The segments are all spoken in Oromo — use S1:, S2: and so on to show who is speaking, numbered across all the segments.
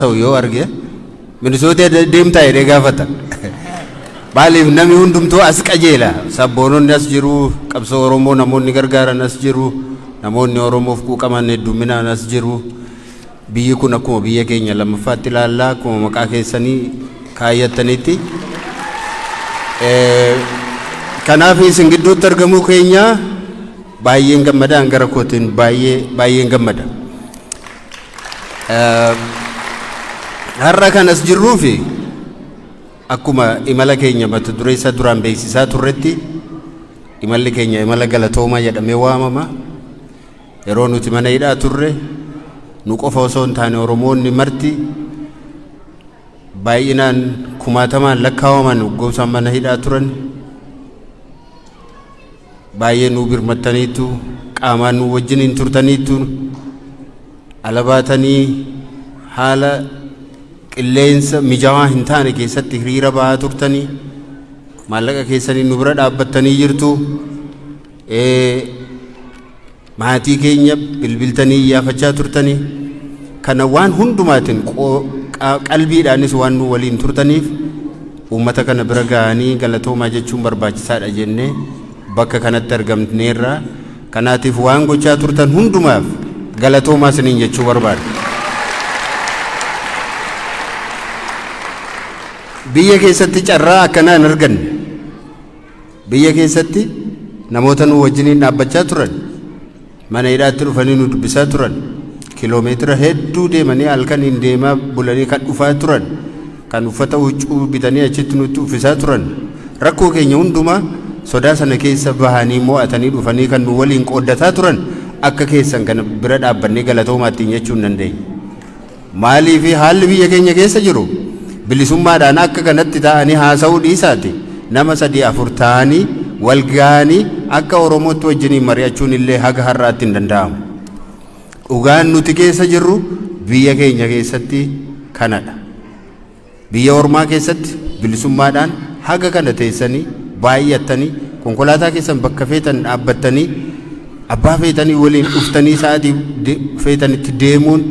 S1: Yoo arge Minnesota deemtaa jedhee gaafata. Maaliif namni hundumtuu as qajeela. Sabboononni as jiru, qabsoo Oromoo namoonni gargaaran as jiru, namoonni Oromoof quuqaman hedduminaan as jiru. Biyyi kun akkuma biyya keenya lammaffaatti ilaallaa akkuma maqaa keessanii kaayyattanitti. Kanaaf isin gidduutti argamuu keenya baay'een gammada, gara kootiin baay'een gammada. Har'a kanas jirruufi akkuma imala keenya mata dureessa duraan beeksisaa turretti imalli keenya imala galatoomaa jedhamee waamama. Yeroo nuti mana hidhaa turre nu qofa osoo hin taane Oromoonni marti baay'inaan kumaatamaan lakkaawaman goosaan mana hidhaa turan baay'ee nu birmattaniitu, qaamaan nu wajjin turtaniitu, alabaatanii haala qilleensa mijaawaa hin taane keessatti hiriira ba'aa turtanii, maallaqa keessanii nu bira dhaabbattanii jirtu. Maatii keenya bilbiltanii iyyaafachaa turtanii. Kana waan hundumaatiin qalbiidhaanis waan nu waliin turtaniif uummata kana bira ga'anii galatoomaa jechuun barbaachisaadha jennee bakka kanatti argamneerra. Kanaatiif waan gochaa turtan hundumaaf galatoomaa isiniin jechuu barbaada. Biyya keessatti carraa akkanaan arganne, biyya keessatti namoota nu wajjiniin dhaabbachaa turan, mana hidhaatti dhufanii nu dubbisaa turan, kiloomeetira hedduu deemanii halkaniin deemaa bulanii kan dhufaa turan, kan uffata huccuu bitanii achitti nutti uffisaa turan, rakkoo keenya hundumaa sodaa sana keessa bahanii mo'atanii dhufanii kan nu waliin qooddataa turan akka keessan kana bira dhaabbannee galatoomaattiin jechuu hin dandeenye. Maaliif haalli biyya keenya keessa jiru bilisummaadhaan akka kanatti ta'anii haasa'uu dhiisaati nama 3-4 ta'anii wal ga'anii akka Oromootti wajjiniin mari'achuun illee haga har'aatti hin danda'amu. Dhugaan nuti keessa jirru biyya keenya keessatti kanadha. Biyya ormaa keessatti bilisummaadhaan haga kana teessanii baay'attanii konkolaataa keessan bakka feetan dhaabbattanii abbaa feetanii waliin dhuftanii sa'aatii feetanitti deemuun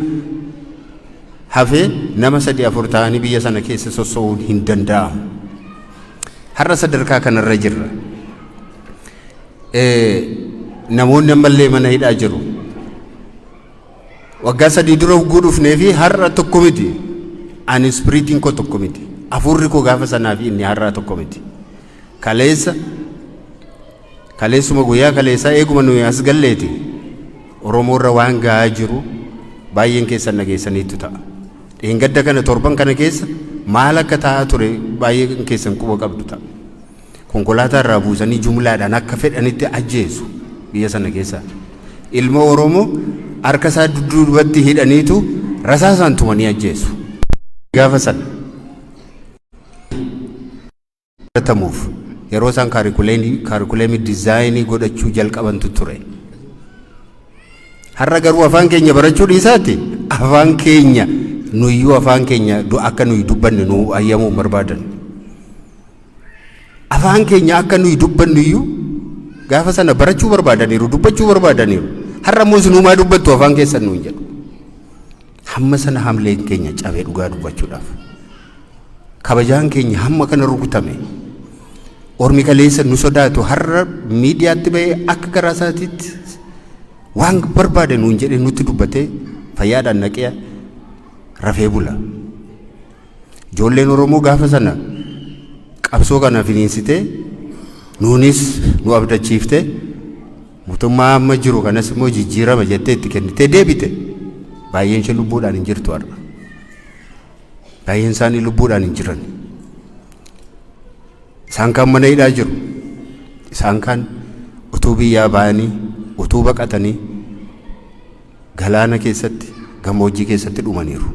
S1: hafee nama 3-4 ta'anii biyya sana keessa sossoo'uun hin danda'amu. Har'a sadarkaa kanarra jirra. Namoonni ammallee mana hidhaa jiru. Waggaa 3 dura ugguu dhufnee fi har'a tokko miti. Ani ispiriitiin koo tokko miti. Afurri koo gaafa sanaa fi inni har'aa tokko miti. Kaleessuma guyyaa kaleessaa eeguma nuyi as galleeti Oromoorra waan ga'aa jiru baay'een keessan nageessaniitu ta'a. Dheengadda kana torban kana keessa maal akka ta'aa ture baay'een keessan quba qabdu ta'a. Konkolaataa irraa buusanii jumlaadhaan akka fedhanitti ajjeesu biyya sana keessa. Ilma Oromoo harka isaa dudduubatti hidhaniitu rasaasaan tumanii ajjeesu. Gaafa sana tamuuf yeroo isaan kaarikuleemii diizaayinii godhachuu jalqabantu ture. Har'a garuu afaan keenya barachuu dhiisaati. Afaan keenya nuyyuu afaan keenya akka nuyi dubbanne nu ayyamuu barbaadan. Afaan keenya akka nuyi dubbannu iyyuu gaafa sana barachuu barbaadaniiru, dubbachuu barbaadaniiru. Har'a immoo sinumaa dubbattu afaan keessan nuun jedhu. Hamma sana hamleen keenya cabee dhugaa dubbachuudhaaf. Kabajaan keenya hamma kana rukutame. Ormi kaleessa nu sodaatu har'a miidiyaatti bahee akka garaa isaatiitti waan barbaade nuun jedhee nutti dubbatee fayyaadhaan naqee rafee bula. Ijoolleen Oromoo gaafa sana qabsoo kana finiinsitee nuunis nu abdachiiftee mootummaa amma jiru kanas immoo jijjiirama jettee itti kennitee deebite. Baay'een ishee lubbuudhaan hin jirtu har'a. Baay'een isaanii lubbuudhaan hin jiran. Isaan kan mana hidhaa jiru. Isaan kan utuu biyyaa ba'anii utuu baqatanii galaana keessatti gammoojjii keessatti dhumaniiru.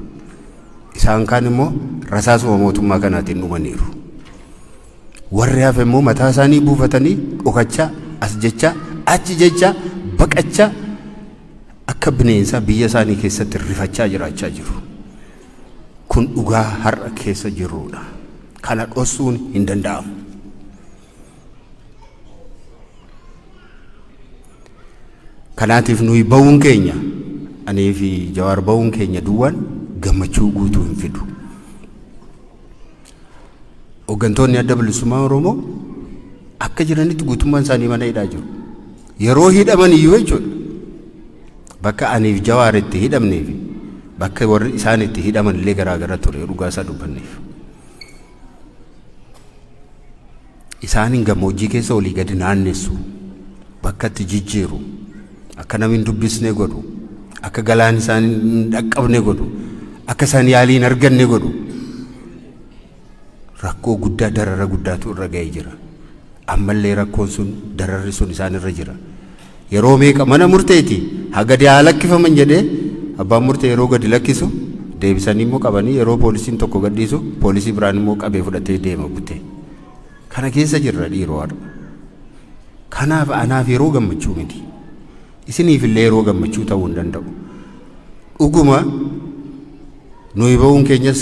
S1: Isaan kan immoo rasaasuma mootummaa kanaatiin dhumaniiru. Warri hafe immoo mataa isaanii buufatanii dhokachaa as jechaa achi jechaa baqachaa akka bineensaa biyya isaanii keessatti rifachaa jiraachaa jiru. Kun dhugaa har'a keessa jirudha. Kana dhoksuun hin danda'amu. Kanaatiif nuyi ba'uun keenya anii fi Jawaar ba'uun keenya duwwaan gammachuu guutuu hin fidu. Hooggantoonni adda bilisummaa Oromoo akka jiranitti guutummaan isaanii mana hidhaa jiru. Yeroo hidhaman iyyuu jechuudha. Bakka aniif Jawaar itti hidhamneef bakka warri isaan itti hidhaman illee garaagara ture dhugaa isaa dubbanneef. Isaanin gammoojjii keessa olii gadi naannessu bakka itti jijjiiru akka namni hin dubbisne godhu akka galaan isaan hin dhaqqabne godhu akka isaan yaalii hin arganne godhu rakkoo guddaa darara guddaatu irra ga'ee jira. Ammallee rakkoon sun dararri sun isaan irra jira. Yeroo meeqa mana murteeti haga haa lakkifaman jedhee abbaan murtee yeroo gadi lakkisu deebisanii immoo qabanii yeroo poolisiin tokko gadhiisu poolisii biraan immoo qabee fudhatee deema butee. Kana keessa jirra dhiiroo har'a. Kanaaf anaaf yeroo gammachuu miti. Isiniif illee yeroo gammachuu ta'uu hin danda'u. Dhuguma nuyi ba'uun keenyas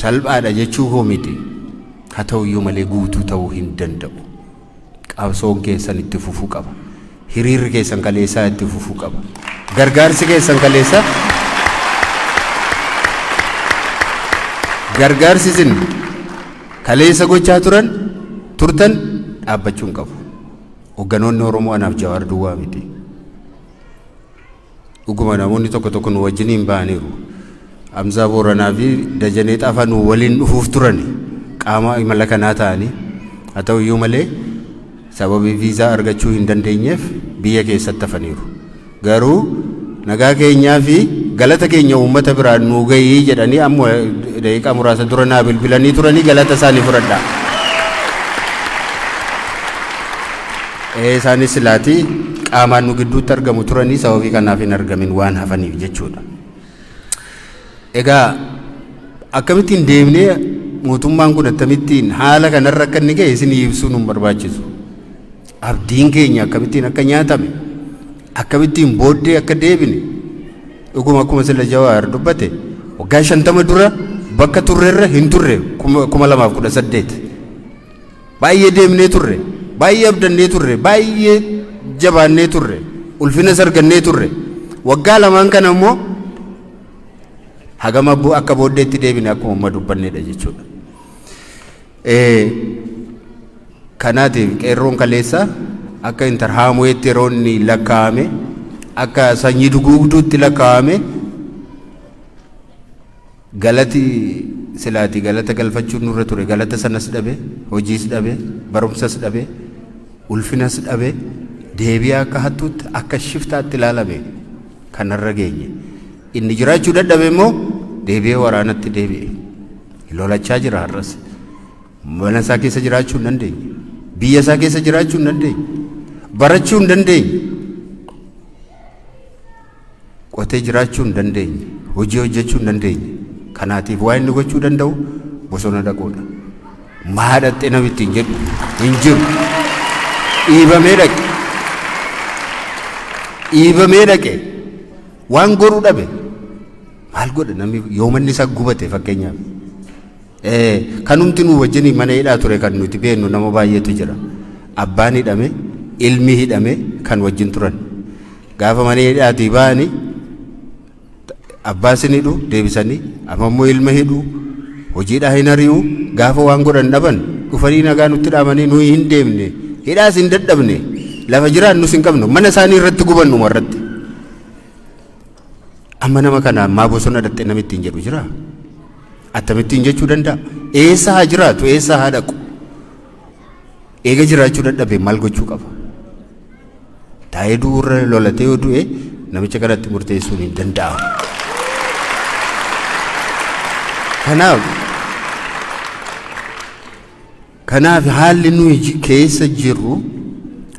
S1: salphaadha jechuu hoo miti. Haa ta'u iyyuu malee guutuu ta'uu hin danda'u. Qabsoon keessan itti fufuu qaba. Hiriirri keessan kaleessaa itti fufuu qaba. Gargaarsi keessan kaleessaa gargaarsi isin kaleessa gochaa turtan dhaabbachuu hin qabu. Hogganoonni Oromoo anaaf Jawaar duwwaa miti. Dhuguma namoonni tokko tokko nu wajjiniin ba'aniiru. Hamzaa Booranaa fi Dajanee Xaafaa nu waliin dhufuuf turani qaama imala kanaa ta'anii haa ta'u iyyuu malee sababii viizaa argachuu hin dandeenyeef biyya keessatti hafaniiru. Garuu nagaa keenyaa fi galata keenya uummata biraan nuu gahii jedhanii amma daqiiqaa muraasa dura naa bilbilanii turanii galata isaanii fudhadhaa. Isaanis silaatii qaamaan nu gidduutti argamu turanii sababii kanaaf hin argamin waan hafaniif jechuudha. Egaa akkamittiin deemnee mootummaan kun akkamittiin haala kanarra akka inni ga'e isin ibsuu nu barbaachisu. Abdiin keenya akkamittiin akka nyaatame akkamittiin booddee akka deebine dhuguma akkuma sila Jawaar dubbate waggaa 50 dura bakka turreerra hin turre 2018 baay'ee deemnee turre baay'ee abdannee turre baay'ee jabaannee turre ulfina sargannee turre waggaa lamaan kana immoo hagama akka booddeetti deebine akkuma amma dubbanneedha jechuudha. Kanaatiif qeerroon kaleessa akka intarhaamuutti yeroo inni lakkaa'ame akka sanyii duguugduutti lakkaa'ame galati silaati galata galfachuun nurra ture galata sanas dhabe hojiis dhabe barumsas dhabe ulfinas dhabe deebi'aa akka hattuutti akka shiftaatti ilaalame kanarra geenye inni jiraachuu dadhabe immoo deebi'ee waraanatti deebi'e lolachaa jira har'as mana isaa keessa jiraachuu hin dandeenye biyya isaa keessa jiraachuu hin dandeenye barachuu hin dandeenye qotee jiraachuu hin dandeenye hojii hojjechuu hin dandeenye kanaatiif waa inni gochuu danda'u bosona dhaquudha. Maadhaxxe namitti hin jedhu hin jiru dhiibamee dhaqe waan godhuu dhabe maal godha namni yoo manni isaa gubate fakkeenyaaf kanumti nu wajjin mana hidhaa ture kan nuti beennu nama baay'eetu jira. Abbaan hidhame ilmi hidhame kan wajjin turan gaafa mana hidhaatii ba'anii abbaasin hidhu deebisanii amammoo ilma hidhu hojiidhaa hin ari'u gaafa waan godhan dhaban dhufanii nagaa nutti dhaamanii nuyi hin deemne hidhaas hin dadhabne lafa jiraan nus hin qabnu mana isaanii irratti gubannu warratti. Amma nama kana maa bosona dhatte namitti hin jedhu jira attamittiin jechuu danda'a. Eessa haa jiraatu eessa haa dhaqu eega jiraachuu dadhabe maal gochuu qaba? Taa'ee du'urra lolatee yoo du'e namicha kanatti murteessuun hin danda'amu. Kanaaf haalli nuyi keessa jirru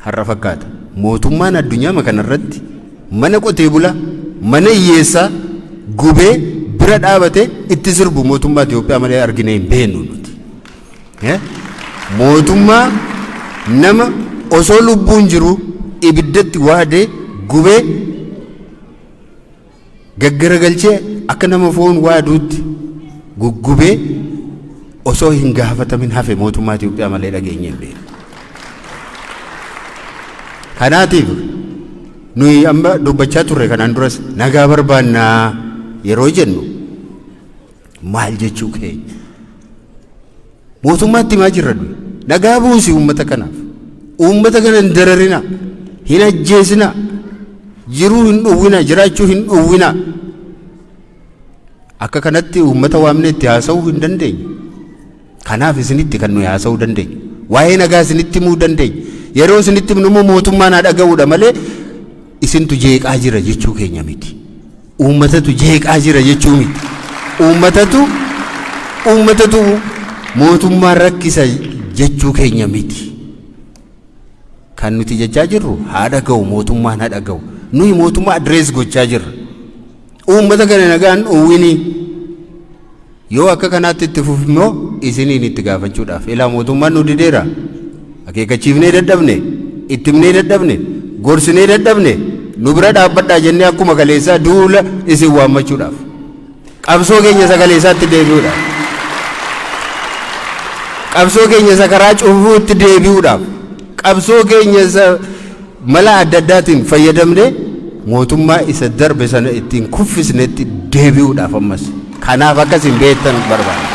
S1: har'a fakkaata. Mootummaan addunyaa kanarratti mana qotee bulaa mana hiyyeessaa gubee bira dhaabate itti sirbu mootummaa Itoophiyaa malee argine hin beeknu nuti. Mootummaa nama osoo lubbuun jiru ibiddatti waadee gubee gaggaragalchee akka nama foon waaduutti guggubee osoo hin gaafatamin hafe mootummaa Itoophiyaa malee dhageenye hin beeknu. Kanaatiif nuyi amma dubbachaa turre kanaan duras nagaa barbaannaa yeroo jennu maal jechuu keenya mootummaatti maa jirra nagaa buusi uummata kanaaf uummata kana hin dararina hin ajjeesina jiruu hin dhowwina jiraachuu hin dhowwina akka kanatti uummata waamne itti haasa'uu hin dandeenye kanaaf isinitti kan nuyi haasa'uu dandeenye waa'ee nagaa isinitti himuu dandeenye yeroo isinitti himnu mootummaan haa dhaga'uudha malee isintu jeeqaa jira jechuu keenya miti uummatatu jeeqaa jira jechuu miti uummatatu mootummaan rakkisa jechuu keenya miti kan nuti jechaa jirru haa dhaga'u mootummaan haa dhaga'u nuyi mootummaa adrees gochaa jirra uummata kana nagaan dhowwini yoo akka kanaatti itti fufimmoo isiniin itti gaafachuudhaaf ilaa mootummaan nu dideera akeekachiifnee dadhabne ittimnee dadhabne gorsinee dadhabne nu bira dhaabbadhaa jennee akkuma kaleessaa duula isin waammachuudhaaf qabsoo keenya sagaleessaatti deebi'uudhaaf qabsoo keenya sakaraa cufuutti deebi'uudhaaf qabsoo keenya mala adda addaatiin fayyadamne mootummaa isa darbe sana ittiin kuffisnetti deebi'uudhaaf ammas kanaaf akkasiin beektan barbaada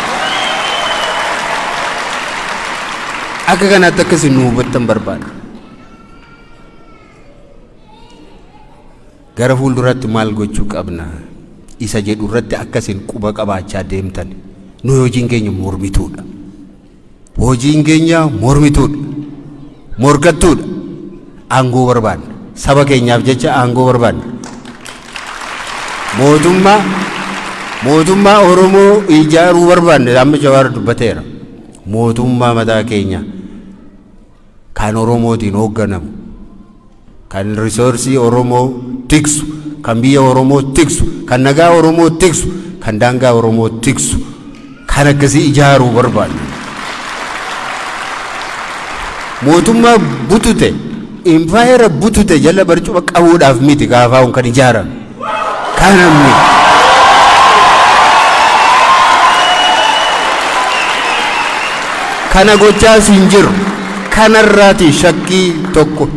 S1: akka kanaatti akkasiin nu hubattan barbaada gara fuulduratti maal gochuu qabna isa jedhu irratti akkasiin quba qabaachaa deemtan nu hojiin keenya mormituudha hojiin keenya mormituudha morkattuudha aangoo barbaadna saba keenyaaf jecha aangoo barbaadna mootummaa Oromoo ijaaruu barbaadne amma Jawaar dubbateera mootummaa mataa keenya kan Oromootiin hoogganamu kan risoorsii Oromoo tiksu kan biyya Oromoo tiksu kan nagaa Oromoo tiksu kan daangaa Oromoo tiksu kan akkasii ijaaruu barbaadna mootummaa butute impaayera butute jala barcuma qabuudhaaf miti gaafaa'uun kan ijaarame kanamni kana gochaas hin jiru kanarraati shakkii tokko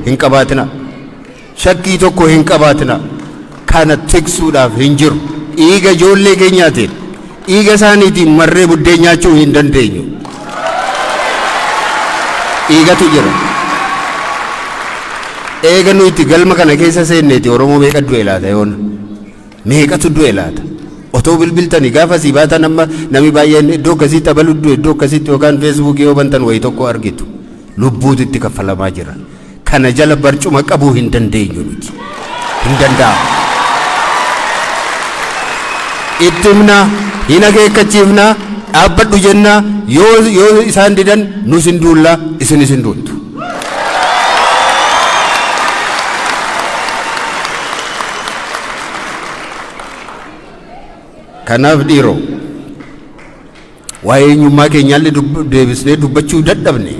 S1: hin qabaatina kana tiksuudhaaf hin jiru dhiiga ijoollee keenyaatiin dhiiga isaaniitiin marree buddeen nyaachuu hin dandeenyu dhiigatu jira eega nuti galma kana keessa seenneeti Oromoo meeqa du'e laata yoon meeqatu du'e laata otoo bilbiltanii gaafa si baatan amma nami baay'een iddoo akkasitti abalu du'e iddoo akkasitti yookaan feesbuukii yoo bantan wayii tokko argitu lubbuutu itti kaffalamaa jira kana jala barcuma qabuu hin dandeenyu nuti hin danda'amu ittimna hin akeekkachiifna dhaabbadhu jenna yoo isaan didan nus hin duulla isinis hin duultu kanaaf dhiiroo waa'ee eenyummaa keenyaallee deebisnee dubbachuu dadhabne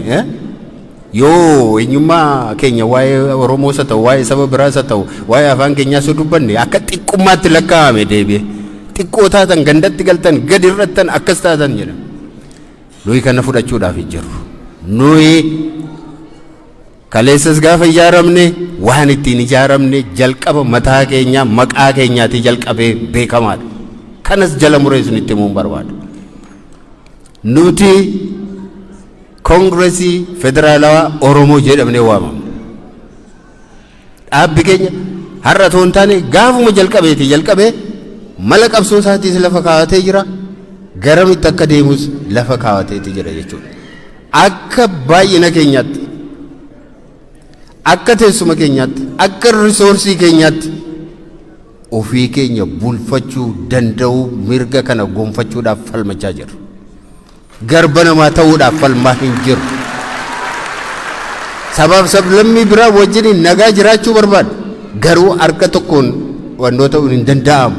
S1: yoo eenyummaa keenya waa'ee Oromoos haa ta'u waa'ee saba biraas haa ta'u waa'ee afaan keenyaas yoo dubbanne akka xiqqummaatti lakkaa'ame deebi'e xiqqoo taatan gandatti galtan gadi irrattan akkas taatan jedha nuyi kana fudhachuudhaaf hin jirru nuyi kaleessas gaafa ijaaramne waan ittiin ijaaramne jalqaba mataa keenyaa maqaa keenyaatti jalqabee beekamaadha kanas jala mureessuun itti himuun barbaada nuti koongireesii federaalawaa Oromoo jedhamnee waamamna dhaabbi keenya har'a toon taane gaafuma jalqabee mala qabsoo isaatiis lafa kaawatee jira garamitti akka deemus lafa kaawateeti jira jechuudha akka baay'ina keenyaatti akka teessuma keenyaatti akka risoorsii keenyaatti ofii keenya bulfachuu danda'u mirga kana gonfachuudhaaf falmachaa jirra garba namaa ta'uudhaaf falmaa hin jiru sabaaf sablammii biraa wajjin nagaa jiraachuu barbaada garuu harka tokkoon wannoo ta'uun hin danda'amu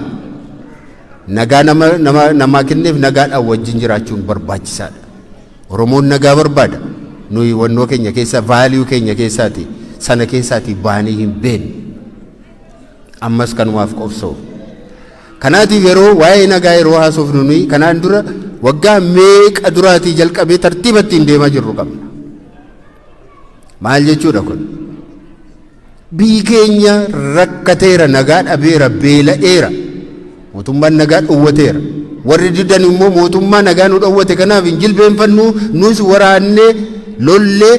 S1: nagaa namaa kenneef nagaadhaan wajjin jiraachuun barbaachisaadha Oromoon nagaa barbaada nuyi wannoo keenya keessa vaaliyuu keenya keessaati sana keessaati baanii hin beekne ammas kanumaaf qobsoo kanaatiif yeroo waa'ee nagaa yeroo haasofnu nuyi kanaan dura waggaa meeqa duraatii jalqabee tartiibatti hin deemaa jirru qabna maal jechuudha kun biyyi keenya rakkateera nagaa dhabeera beela'eera mootummaan nagaa dhowwateera warri diddan immoo mootummaa nagaa nu dhowwate kanaaf hin jilbeenfannu nus waraannee lollee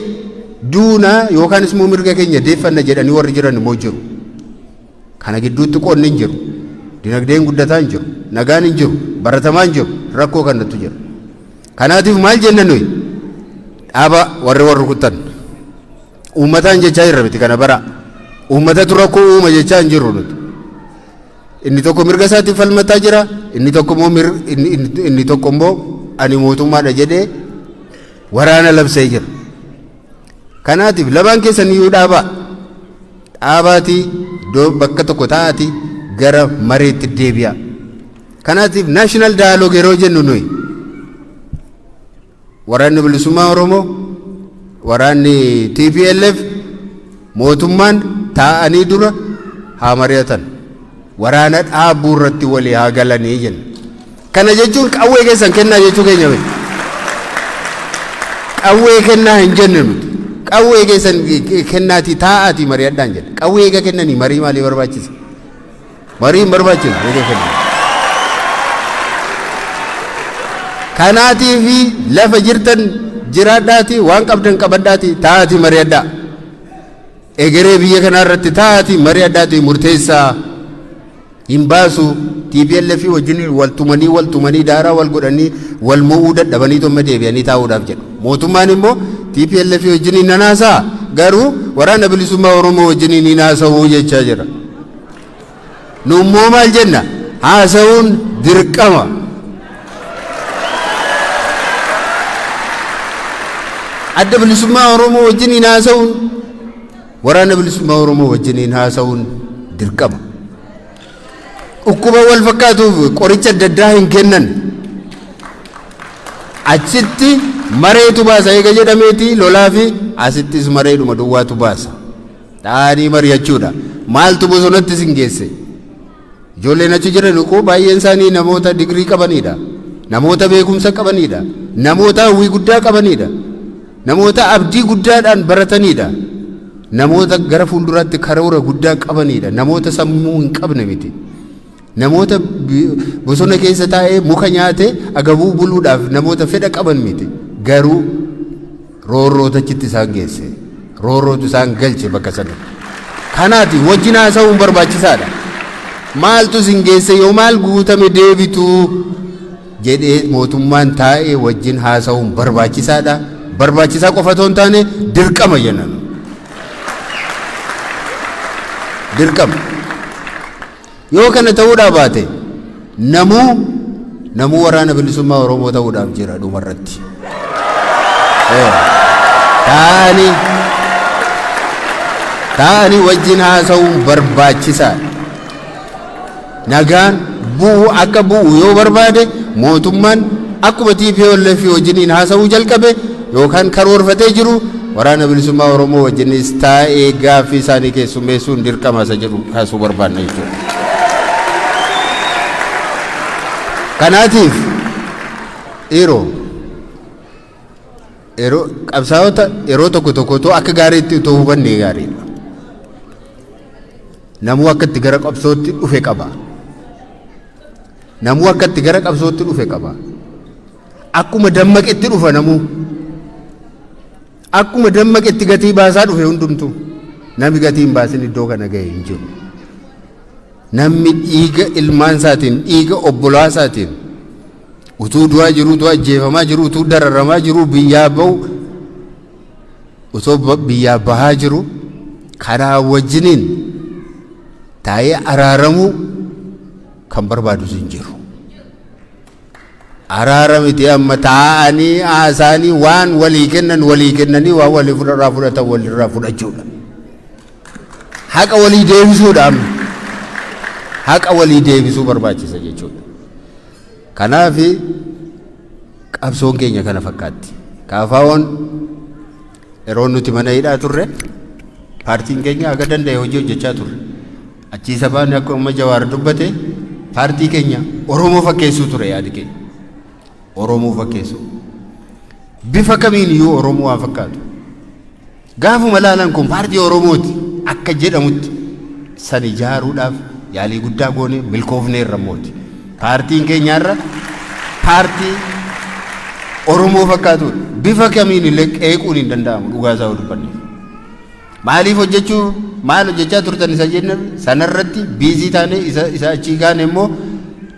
S1: duuna yookaanis immoo mirga keenya deeffanna jedhanii warri jiran immoo jiru. Kana gidduutti qoonni hin jiru, dinagdeen guddataa hin jiru, nagaan hin jiru, baratamaa hin jiru, rakkoo kanatu jira. Kanaatiif maal jenna nuyi dhaaba warri kuttan uummataan jechaa jirra miti kana bara uummatatu rakkoo uuma jechaa hin jirru nuti. Inni tokko mirga isaatiif falmataa jira, inni tokko immoo ani mootummaadha jedhee waraana labsee jira. Kanaatiif lamaan keessan iyyuu dhaabaatii bakka tokko taa'atii gara mareetti deebi'a. Kanaatiif naashinaal daayaloog yeroo jennu nuyi waraanni bilisummaa Oromoo, waraanni TPLF, mootummaan taa'anii dura haa mari'atan. Waraana dhaabuu irratti walii haa galanii jenna. Kana jechuun qawwee keessan kennaa jechuu keenya miti. Qawwee kennaa hin jenne nuti. Qawwee keessan kennaatii taa'aatii mari'adhaan jedha. Qawwee eega kennanii marii maalii barbaachisa? Marii hin barbaachisu eega kennanii. Kanaatiifi lafa jirtan jiraadhaatii waan qabdan qabadhaatii taa'aatii mari'adhaa. Egeree biyya kanaa irratti taa'aatii mari'adhaatii murteessaa. Hin baasu TPLF wajjin waltumanii daaraa wal godhanii wal mo'uu dadhabanii tomma deebi'anii taa'uudhaaf jedhu. Mootummaan immoo TPLF wajjin nanaasaa garuu waraana bilisummaa Oromoo wajjin ni naasa'uu jechaa jira. Nummoo maal jenna? Haasa'uun dirqama. Adda bilisummaa Oromoo wajjin naasa'uun waraana bilisummaa Oromoo wajjin haasa'uun dirqama. Dhukkuba wal fakkaatuuf qoricha adda addaa hin kennan. Achitti mareetu baasa eega jedhameeti lolaa fi asittis mareedhuma duwwaatu baasa. Dhaanii mari'achuudha. Maaltu bosonatti sin geesse? Ijoolleen achi jiran koo baay'een isaanii namoota digrii qabanidha. Namoota beekumsa qabanidha. Namoota hawwii guddaa qabanidha. Namoota abdii guddaadhaan baratanidha. Namoota gara fuulduraatti karoora guddaa qabanidha. Namoota sammuu hin qabne miti. Namoota bosona keessa taa'ee muka nyaate agabuu buluudhaaf namoota fedha qaban miti. Garuu roorrootachitti isaan geesse. Roorrootu isaan galche bakka sana. Kanaati wajjin haasa'uun barbaachisaadha. Maaltu sin geesse yoo maal guutame deebitu jedhee mootummaan taa'ee wajjin haasa'uun barbaachisaadha. Barbaachisaa qofa otoo hin taane dirqama jennan. Dirqama. Yoo kana ta'uudhaa baate namuu waraana bilisummaa Oromoo ta'uudhaaf jira dhumarratti. Taa'anii wajjin haasa'uun barbaachisaadha. Nagaan akka bu'u yoo barbaade mootummaan akkuma TPLF wajjiniin haasa'uu jalqabe yookaan karoorfatee jiru waraana bilisummaa Oromoo wajjinis taa'ee gaaffii isaanii keessummeessuun dirqama isa jedhu kaasuu barbaanna jechuudha. Kanaatiif yeroo qabsaa'ota yeroo tokko akka gaariitti utoo hubannee gaariidha. Namuu akka itti gara qabsootti dhufe qaba. Namuu akka itti gara qabsootti dhufe qaba. Akkuma dammaqetti dhufa namuu. Akkuma dammaqetti gatii baasaa dhufe hundumtu. Namni gatii hin baasin iddoo kana ga'e hin jiru. Namni dhiiga ilmaan isaatiin dhiiga obbolaa isaatiin utuu du'aa jiru utuu ajjeefamaa jiru utuu dararamaa jiru biyyaa bahu utoo biyyaa bahaa jiru karaa wajjiniin taa'ee araaramuu kan barbaadus hin jiru. Araaramiti amma taa'anii haasaanii waan walii kennanii waan walii fudhatan walirraa fudhachuudha. Haqa walii deebisuudha amma. Haqa walii deebisuu barbaachisa jechuudha. Kanaaf qabsoon keenya kana fakkaatti. Kaafaawwan yeroo nuti mana hidhaa turre paartiin keenya akka danda'e hojii hojjechaa turre. Achiisa baane akkuma Jawaar dubbate paartii keenya Oromoo fakkeessuu ture yaadi keenya. Oromoo fakkeessu. Bifa kamiin iyyuu Oromoo waan fakkaatu. Gaafuma laalan kun paartii Oromooti akka jedhamutti san ijaaruudhaaf yaalii guddaa goone milkoofneerra mooti. Paartiin keenyaarra paartii Oromoo fakkaatu bifa kamiin illee qeequun hin danda'amu dhugaa isaa dubbanne. Maaliif hojjechuu maal hojjechaa turtan isa jenna sanarratti biizii taane isa achii kaane immoo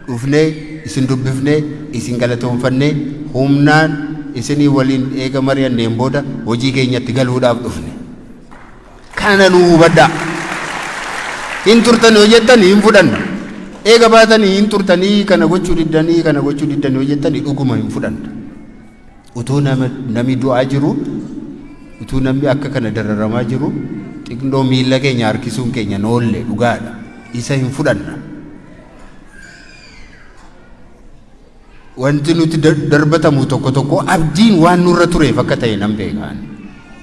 S1: dhufnee isin dubbifnee isin galatoonfannee humnaan isinii waliin eega mari'anneen booda hojii keenyatti galuudhaaf dhufne. Kana nu hubadhaa. Hin turtanii hojjettanii hin fudhanna. Eega baatanii hin turtanii kana gochuu diddanii hojjettanii dhuguma hin fudhanna. Utuu namni du'aa jiru utuu namni akka kana dararamaa jiru xiqqoo miila keenya harkisuun keenya noolle dhugaadha. Isa hin fudhanna. Wanti nuti darbatamu tokko abdiin waan nurra tureef akka ta'e nan beekaan.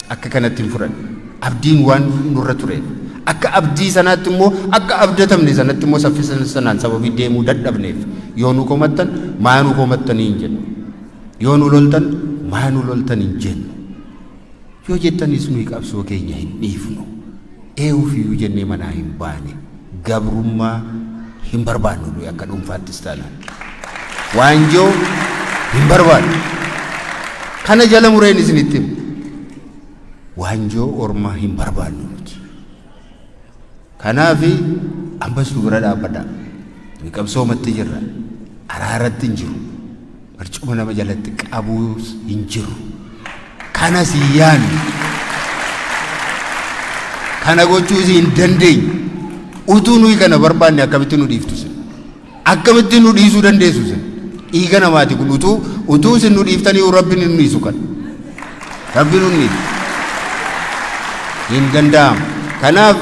S1: Akka kanatti hin fudhanna. Abdiin waan nurra tureef. Akka abdii sanaatti immoo akka abdatamne sanaatti immoo saffisa sanaan sababii deemuu dadhabneef yoo nu komattan maa nu komattanii hin jennu. Yoo nu loltan maa nu loltan hin jennu. Yoo jettanis nuyi qabsoo keenya hin dhiifnu. Eewufiyyuu jennee manaa hin baane. Gabrummaa hin barbaannu nuyi akka dhuunfaattis taanaan. Waanjoo hin barbaannu. Kana jala mureen isinitti himu. Waanjoo ormaa hin barbaannu nuti. Kanaafi ammas nu bira dhaabbadhaa. Nuyi qabsoomatti jirra. Araaratti hin jiru. Barcuma nama jalatti qabuus hin jiru. Kana siyyaan. Kana gochuus hin dandeenyu. Utuu nuyi kana barbaanne akkamitti nu dhiiftu sin? Akkamitti nu dhiisuu dandeessu sin? Dhiiga namaati kun utuu sin nu dhiiftanii Rabbiin nu dhiisu kan. Rabbiin nu dhiisu. Hin danda'amu. Kanaaf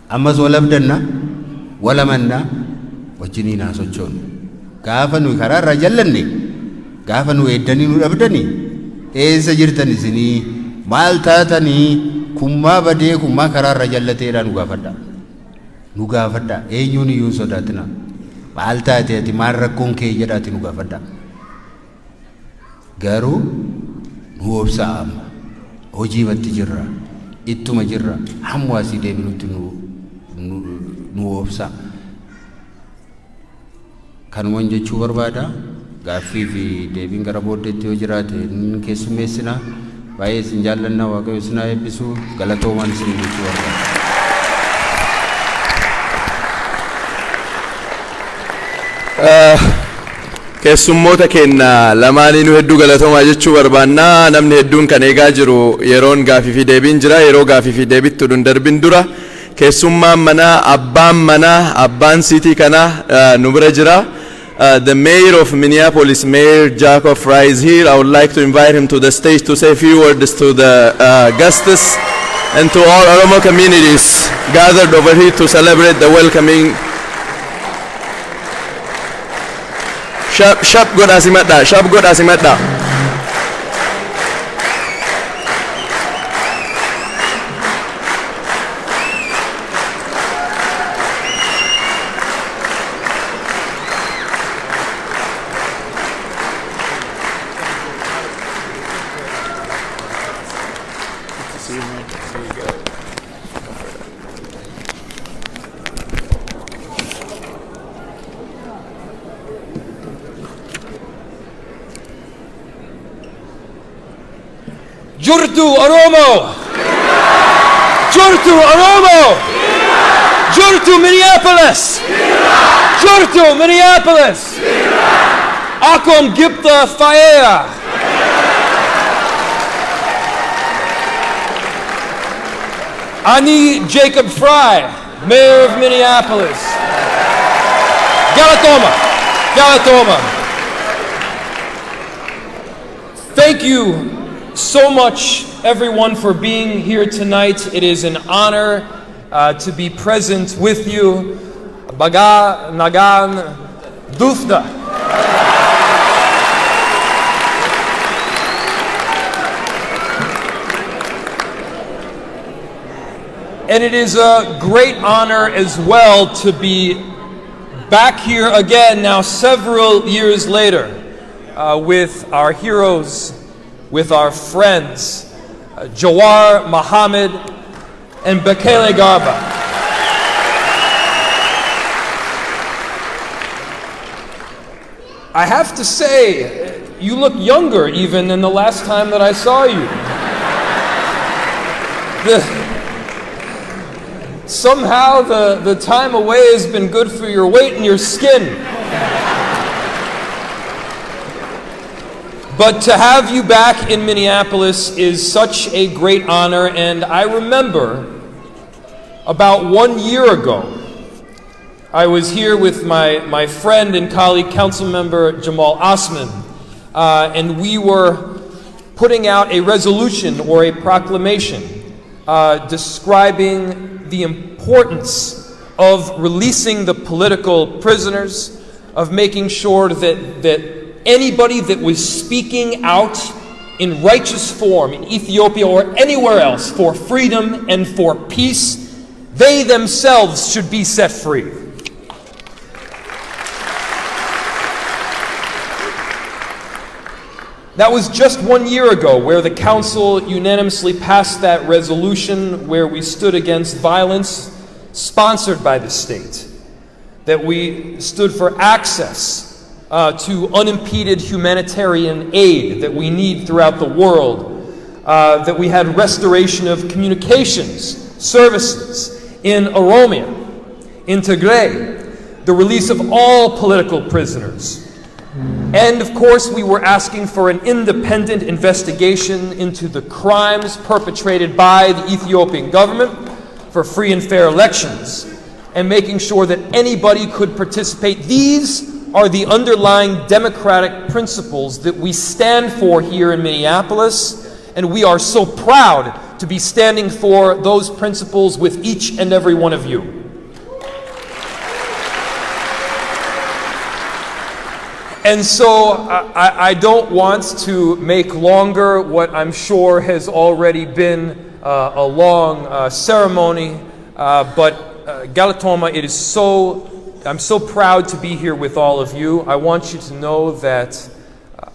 S1: ammas wal abdanna wal amanna wajjiniin haa sochoonu. Gaafa nuyi karaarraa jallanne gaafa nu eeddanii nu dhabdanii eessa jirtan isinii maal taatanii kummaa badee kummaa karaarraa jallateedhaa nu gaafadhaa. Nu gaafadhaa eenyuun iyyuu sodaatina. Maal taate ati maal rakkoon kee jedhaati nu gaafadhaa. Garuu nu obsaa amma hojiimatti jirra ittuma jirra hamma asii deebinutti nu obsaa. Kanumaan jechuu barbaada. Gaaffii fi deebiin gara booddeetti yoo jiraate keessummeessina. Baay'ee isin jaallanna Waaqayyo isin haa eebbisu. Galatoomaan isin jechuu barbaada.
S2: Keessummoota keenya lamaaniinuu hedduu galatoomaa jechuu barbaanna. Namni hedduun kan eegaa jiru yeroon gaaffii fi deebiin jira. Yeroo gaaffii fi deebitti oduu darbin dura keessummaan manaa abbaan siitii kanaa nu bira jira. The mayor of Minneapolis, Mayor Jacob Frey, is here. I would like to invite him to the stage to say a few words to the guests and to all Oromo communities gathered over here to celebrate the welcoming. Shab God asimadda.
S3: Jurtu Oromo! Jurtu Oromo! Jurtu Minneapolis! Jurtu Minneapolis! Akom Gipta Faea! Ani Jacob Frey, Mayor of Minneapolis. Galatoma. Thank you so much, everyone, for being here tonight. It is an honor to be present with you. Baga Nagan Dufda. And it is a great honor as well to be back here again now several years later with our heroes, with our friends, Jawar Mohammed and Bekele Garba. I have to say, you look younger even than the last time that I saw you. Somehow the time away has been good for your weight and your skin. But to have you back in Minneapolis is such a great honor, and I remember about 1 year ago, I was here with my friend and colleague, Councilmember Jamal Osman, and we were putting out a resolution or a proclamation describing the importance of releasing the political prisoners, of making sure that anybody that was speaking out in righteous form in Ethiopia or anywhere else for freedom and for peace, they themselves should be set free. That was just 1 year ago, where the Council unanimously passed that resolution where we stood against violence sponsored by the state, that we stood for access to unimpeded humanitarian aid that we need throughout the world, that we had restoration of communications services in Oromia, in Tigray, the release of all political prisoners. And of course, we were asking for an independent investigation into the crimes perpetrated by the Ethiopian government for free and fair elections, and making sure that anybody could participate. These are the underlying democratic principles that we stand for here in Minneapolis, and we are so proud to be standing for those principles with each and every one of you. And so I don't want to make longer what I'm sure has already been a long ceremony, but Galatoma, I'm so proud to be here with all of you. I want you to know that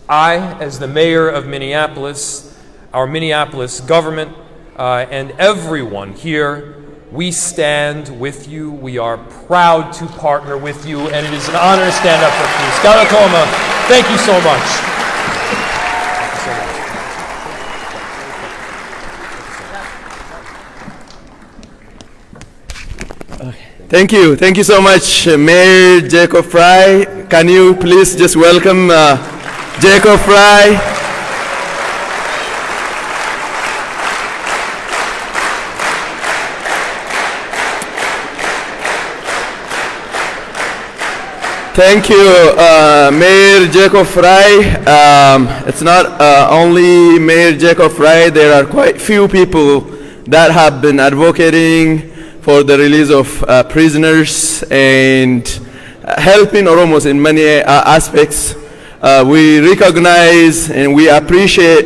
S3: I, as the mayor of Minneapolis, our Minneapolis government, and everyone here, we stand with you. We are proud to partner with you, and it is an honor to stand up for peace. Galatoma, thank you so much.
S2: Thank you. Thank you so much, Mayor Jacob Fry. Can you please just welcome Jacob Fry? Thank you, Mayor Jacob Fry. It's not only Mayor Jacob Fry. There are quite few people that have been advocating for the release of prisoners and helping Oromos in many aspects. We recognize and we appreciate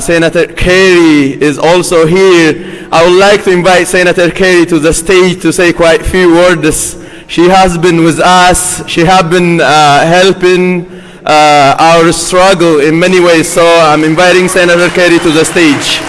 S2: Senator Kerry is also here. I would like to invite Senator Kerry to the stage to say quite a few words. She has been with us. She has been helping our struggle in many ways. So I'm inviting Senator Kerry to the stage.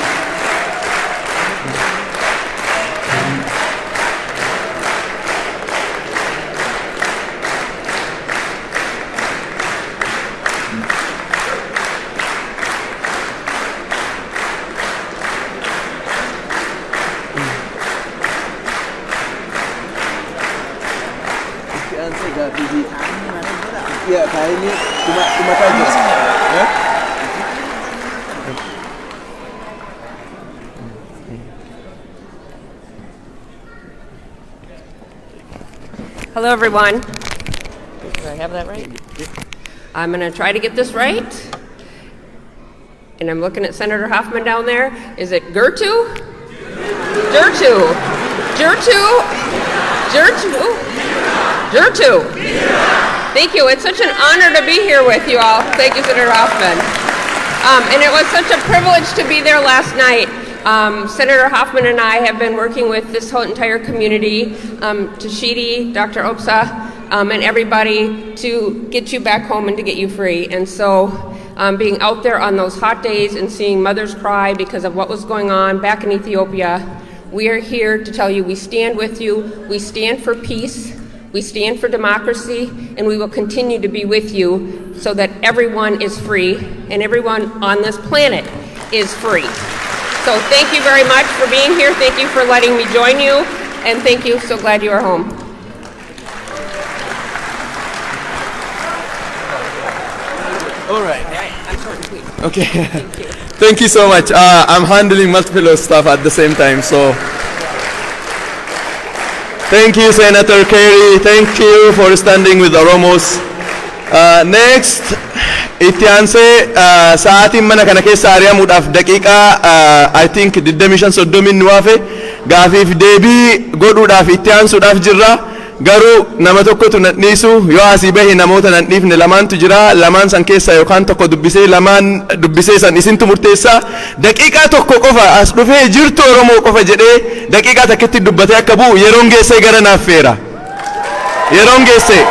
S4: Hello, everyone. Did I have that right? I'm going to try to get this right. And I'm looking at Senator Hoffman down there. Is it Gertu? Gertu. Gertu. Gertu. Gertu. Thank you. It's such an honor to be here with you all. Thank you, Senator Hoffman. And it was such a privilege to be there last night. Senator Hoffman and I have been working with this whole entire community, Tashidi, Dr. Opsa, and everybody to get you back home and to get you free. And so being out there on those hot days and seeing mothers cry because of what was going on back in Ethiopia, we are here to tell you we stand with you. We stand for peace. We stand for democracy, and we will continue to be with you so that everyone is free and everyone on this planet is free. So thank you very much for being here. Thank you for letting me join you, and thank you. So glad you are home.
S2: All right.
S4: I'm short and sweet.
S2: Okay.
S4: Thank you.
S2: Thank you so much. I'm handling multiple stuff at the same time, so thank you, Senator Kerry. Thank you for standing with Oromos. Next, itti aansee sa'aatiin mana kana keessa ari'amuudhaaf daqiiqaa I think 25-30 nu hafe gaafiif deebii godhuudhaaf itti aansuudhaaf jirra. Garuu nama tokkotu nadhiisu yoo asii bahi namoota nadhiifne lamaantu jira. Lamaan san keessa yookaan tokko dubbisee lamaan dubbisee san isintu murteessaa. Daqiiqaa tokko qofa as dhufee jirtu Oromoo qofa jedhee daqiiqaa takkitti dubbatee akka bu'u yeroon geessee gara naaf feera. Yeroon geessee.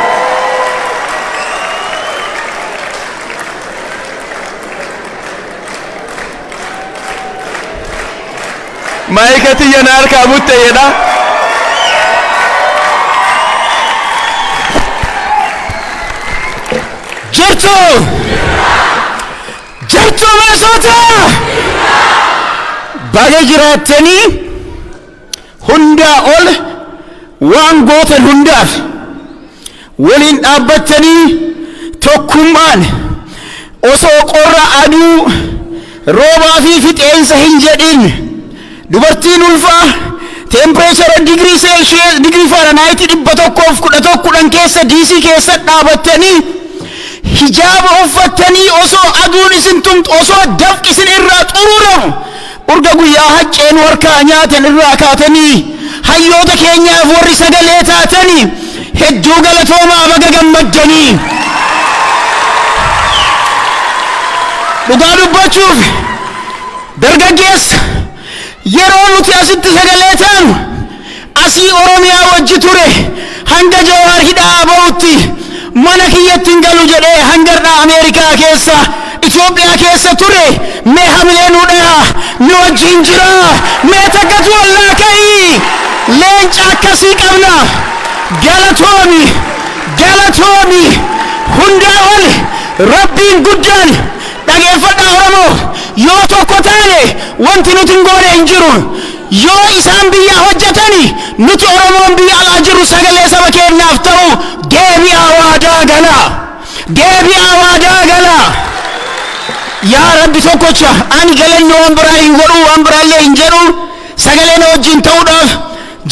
S2: Maayikatti yana harkaa butte jedha.
S5: Jirtu Minnesota baga jiraattanii hundaa ol waan gootan hundaaf waliin dhaabbattanii tokkummaan osoo qorra aduu roobaa fi fixeensa hin jedhin dubartiin ulfaa tempereechara digirii seelshiyees digirii faranaayitii 111 keessa DC keessa dhaabattanii hijaaba uffatanii osoo aduun isin tumtu osoo dafqi isin irraa xururamu urga guyyaa hacceen warkaa nyaatan irraa kaatanii hayyoota keenyaaf warri sagalee taatanii hedduu galatoomaa baga gammaddanii. Dhugaa dubbachuuf dargaggeessa yeroo nuti asitti sagalee taanu asii Oromiyaa wajji ture hanga Jawaar hidhaa ba'utti mana kiyyattiin galu jedhee hangarraa Ameerikaa keessa Itoophiyaa keessa ture mee hamilee nu dhayaa nu wajjin jira mee takkatu wallaa ka'ii leenca akkasii qabna. Galatoomi hundaa ol rabbiin guddaan dhageeffadhaa Oromoo yoo tokko taane wanti nuti hin goone hin jiru. Yoo isaan biyya hojjetani nuti Oromoon biyya alaa jiru sagalee saba keenyaaf ta'u deebi'aa waadaa galaa. Yaa Rabbi tokkocha ani galanni waan biraa hin godhu waan biraallee hin jedhu sagalee na wajjin ta'uudhaaf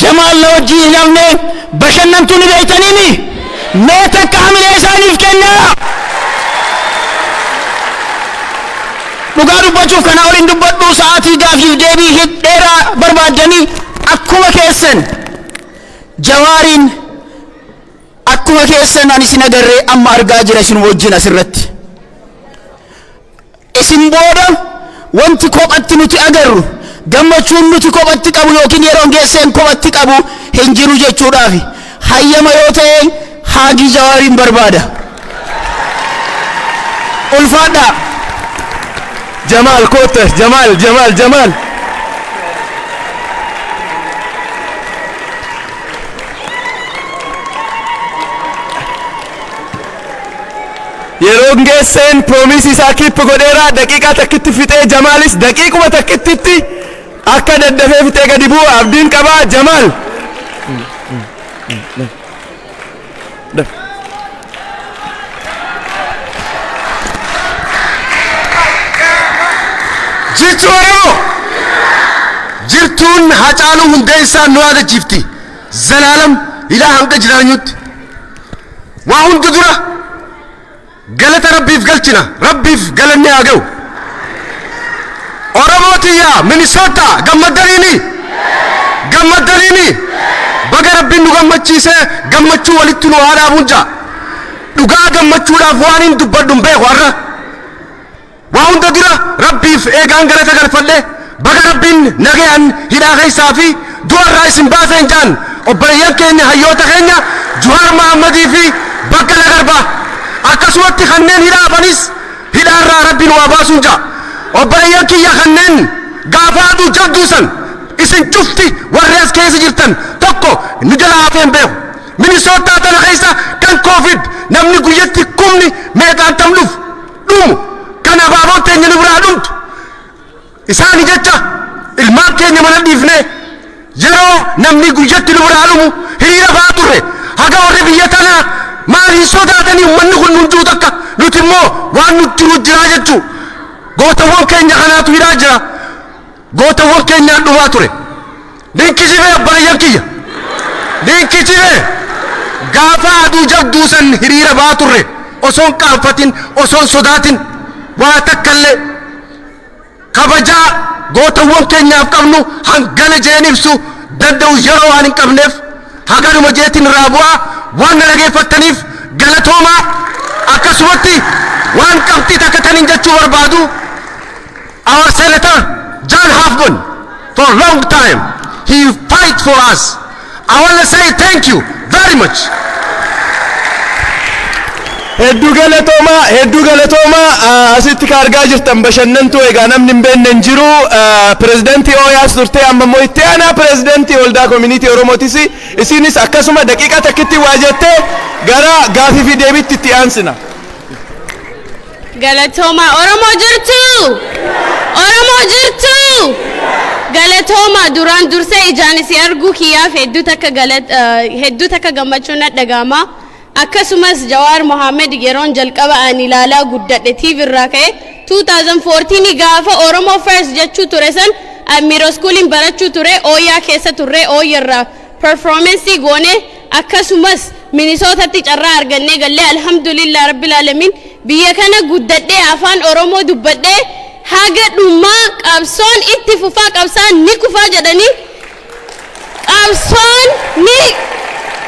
S5: Jamaal na wajjin hin hafne bashannantuu ni beeytaniimi mee takka hamilee isaaniif kennaa. Dhugaa dubbachuuf kana waliin dubbadhu sa'aatii gaafiif deebii dheeraa barbaaddanii akkuma keessan Jawaariin akkuma keessan ani isin agarree amma argaa jira isin wajjin asirratti. Isin booda wanti kophatti nuti agarru gammachuun nuti kophatti qabu yookiin yeroon geesseen kophatti qabu hin jiru jechuudhaafi hayyama yoo ta'e haagii Jawaariin barbaada. Ulfaadhaa.
S2: Jamal Kote, Jamal. Yeroon geesseen promisii isaa kippi godheera daqiiqaa takkitti fixee Jamalis daqiiquma takkittitti akka daddafee fixee gadi bu'u abdiin qabaa Jamal.
S6: jirtuun Hacaaluu Hundeessaan nu yaadachiifti zalaalam ilaa hanga jiraanyutti waa hundi dura galata rabbiif galchina rabbiif galanni haa ga'u. Oromootiyaa Minnesota gammaddaniini baga rabbiin nu gammachiise gammachuu walitti nu haa dhaabuunja dhugaa gammachuudhaaf waan hin dubbadhu hin beeku har'a waa hunda dura rabbiif eegaan galata galfadhe baga rabbiin nagayaan hidhaa keessaa fi du'arraa isin baaseen jaan obboleeyyan keenya hayyoota keenya Juhaar Mahammadii fi Baqqala Garbaa akkasumatti kanneen hidhaa hafanis hidhaarraa rabbiin waa baasuun jaa obboleeyyan kiyya kanneen gaafa aduu jabduu san isin cufti warri as keessa jirtan tokko nu jala hafeen beeku Minnesota tana keessa kan covid namni guyyatti kumni meeqaan tamluuf dhumu kan abaaboon teenya nu biraa dhumtu isaani jecha ilmaan keenya mana dhiifne yeroo namni guyyatti nu biraa dhumu hiriira ba'aa turre haga warri biyya tanaa maaliin sodaatanii uummanni kun hunduu takka nuti immoo waan nuti jiru jiraa jechuu gootawwan keenya kanaatu hidhaa jira gootawwan keenyaan dhumaa ture dinqisiifee abbaayyan kiyya dinqisiifee gaafa aduu jabduu san hiriira ba'aa turre osoon qaanfatin osoon sodaatin waa takkallee kabajaa gootawwan keenyaaf qabnu hangana jeen ibsu danda'u yeroo waan hin qabneef haganuma jeetin irraa bu'aa waan na dhageeffattaniif galatoomaa akkasumatti waan qabxii takka tanin jechuu barbaadu our senator John Hoffman for a long time he fight for us. I want to say thank you very much.
S2: hedduu galatooma asitti ka argaa jirtan bashannantu egaa namni hin beekne hin jiru pirezidantii ooyaas turte amma immoo itti aanaa pirezidantii waldaa koominiitii oromootis isinis akkasuma daqiiqa takkitti waa jettee gara gaafii fi deebiitti itti aansina.
S7: Galatooma Oromoo jirtu galatooma duraan dursee ijaan si arguu kiyyaaf hedduu takka gammachuun na dhaga'ama. Akkasumas Jawaar Mohammed yeroon jalqaba ani ilaalaa guddadhe TV irraa ka'e 2014 gaafa Oromoo First jechuu ture san middle schoolin barachuu ture ooyaa keessa turre ooyarraa performance goone akkasumas Minnesotatti carraa argannee galle alhamdulillah rabbil alamin biyya kana guddadhe afaan Oromoo dubbadhe haga dhummaa qabsoon itti fufaa qabsaan ni kufaa jedhanii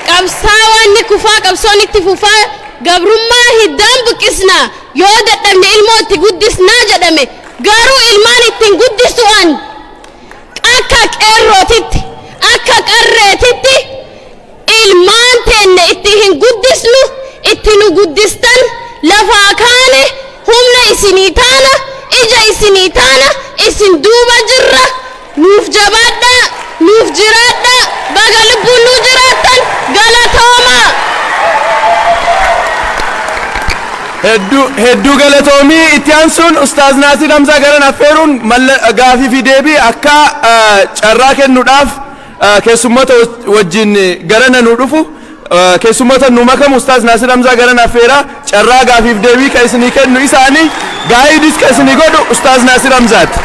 S7: qabsaawwan ni kufaa qabsoon itti fufaa gabrummaa hiddaan buqqisna yoo dadhabne ilmoo itti guddisnaa jedhame garuu ilmaan ittiin guddisu'an akka qeerrootitti akka qarreetitti ilmaan teenne itti hin guddisnu itti nu guddistan lafaa kaane humna isinii taana ija isinii taana isin duuba jirra nuuf jabaadha nuuf jiraadha baga lubbuun nu jiraattan galatooma.
S2: hedduu galatoomii itti aansuun Ustaaz Naasir Hamzaa garan affeeruun gaafii fi deebii akka carraa kennuudhaaf keessummoota wajjin garana nu dhufu keessummoota nu makamu Ustaaz Naasir Hamzaa garan affeera carraa gaafiif deebii ka isinii kennu isaanii gaa'idis ka isinii godhu Ustaaz Naasir Hamzaati.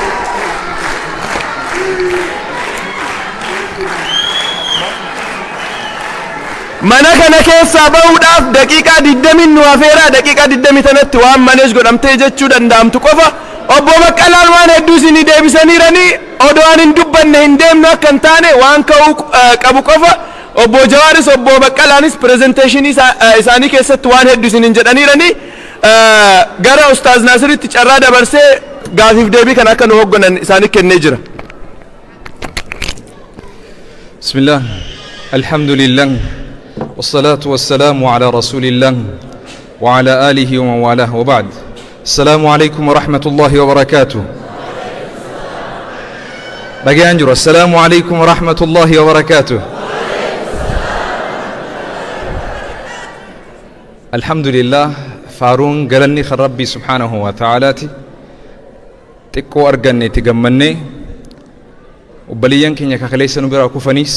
S2: mana kana keessaa ba'uudhaaf daqiiqaa 20 nu affeera daqiiqaa 20 tanatti waan manees godhamtee jechuu danda'amtu qofa obbo Baqqalaan waan hedduu isinii deebisaniiranii odoo waan hin dubbanne hin deemnu akka hin taane waan ka'uu qabu qofa obbo Jawaaris obbo Baqqalaanis presenteeshinii isaanii keessatti waan hedduu isiniin jedhaniiranii gara Ustaaz Naasiritti carraa dabarsee gaafiif deebii kan akka nu hogganan isaanii kennee jira.
S8: Bismillah alhamdulillah والصلاة والسلام على رسول الله وعلى آله ومن والاه وبعد السلام عليكم ورحمة الله وبركاته بقي أنجر السلام عليكم ورحمة الله وبركاته الحمد لله فارون قلني خر ربي سبحانه وتعالى تكو أرقني تقمني وبليان كن يكاكليس نبرا كفنيس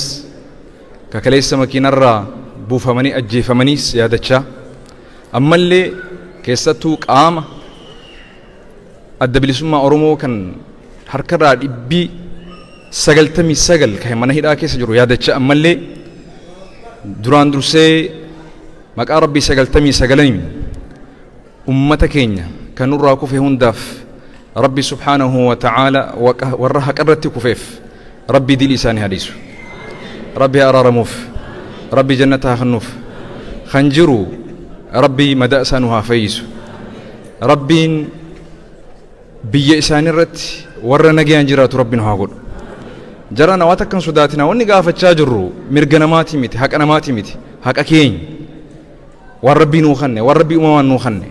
S8: كاكليس مكين الرا buufamanii ajjeefamaniis yaadachaa ammallee keessattuu qaama adda bilisummaa Oromoo kan harkarraa 99 kan mana hidhaa keessa jiru yaadachaa ammallee duraan dursee maqaa rabbii 99 ummata keenya kan nurraa kufe hundaaf rabbi subhaanahu wa ta'ala warra haqarratti kufeef rabbi dil isaanii hadiisu rabbi araaramuuf ربي جنتها خنوف خنجرو ربي مدأسانها فيسو ربي بيئسان الرت ورى نجيان جرات ربنا هاقول جرانا واتكن صداتنا واني قافة شاجرو مرقنا ماتي ميتي حق أنا ماتي ميتي حق أكين وربي نوخني وربي أممان نوخني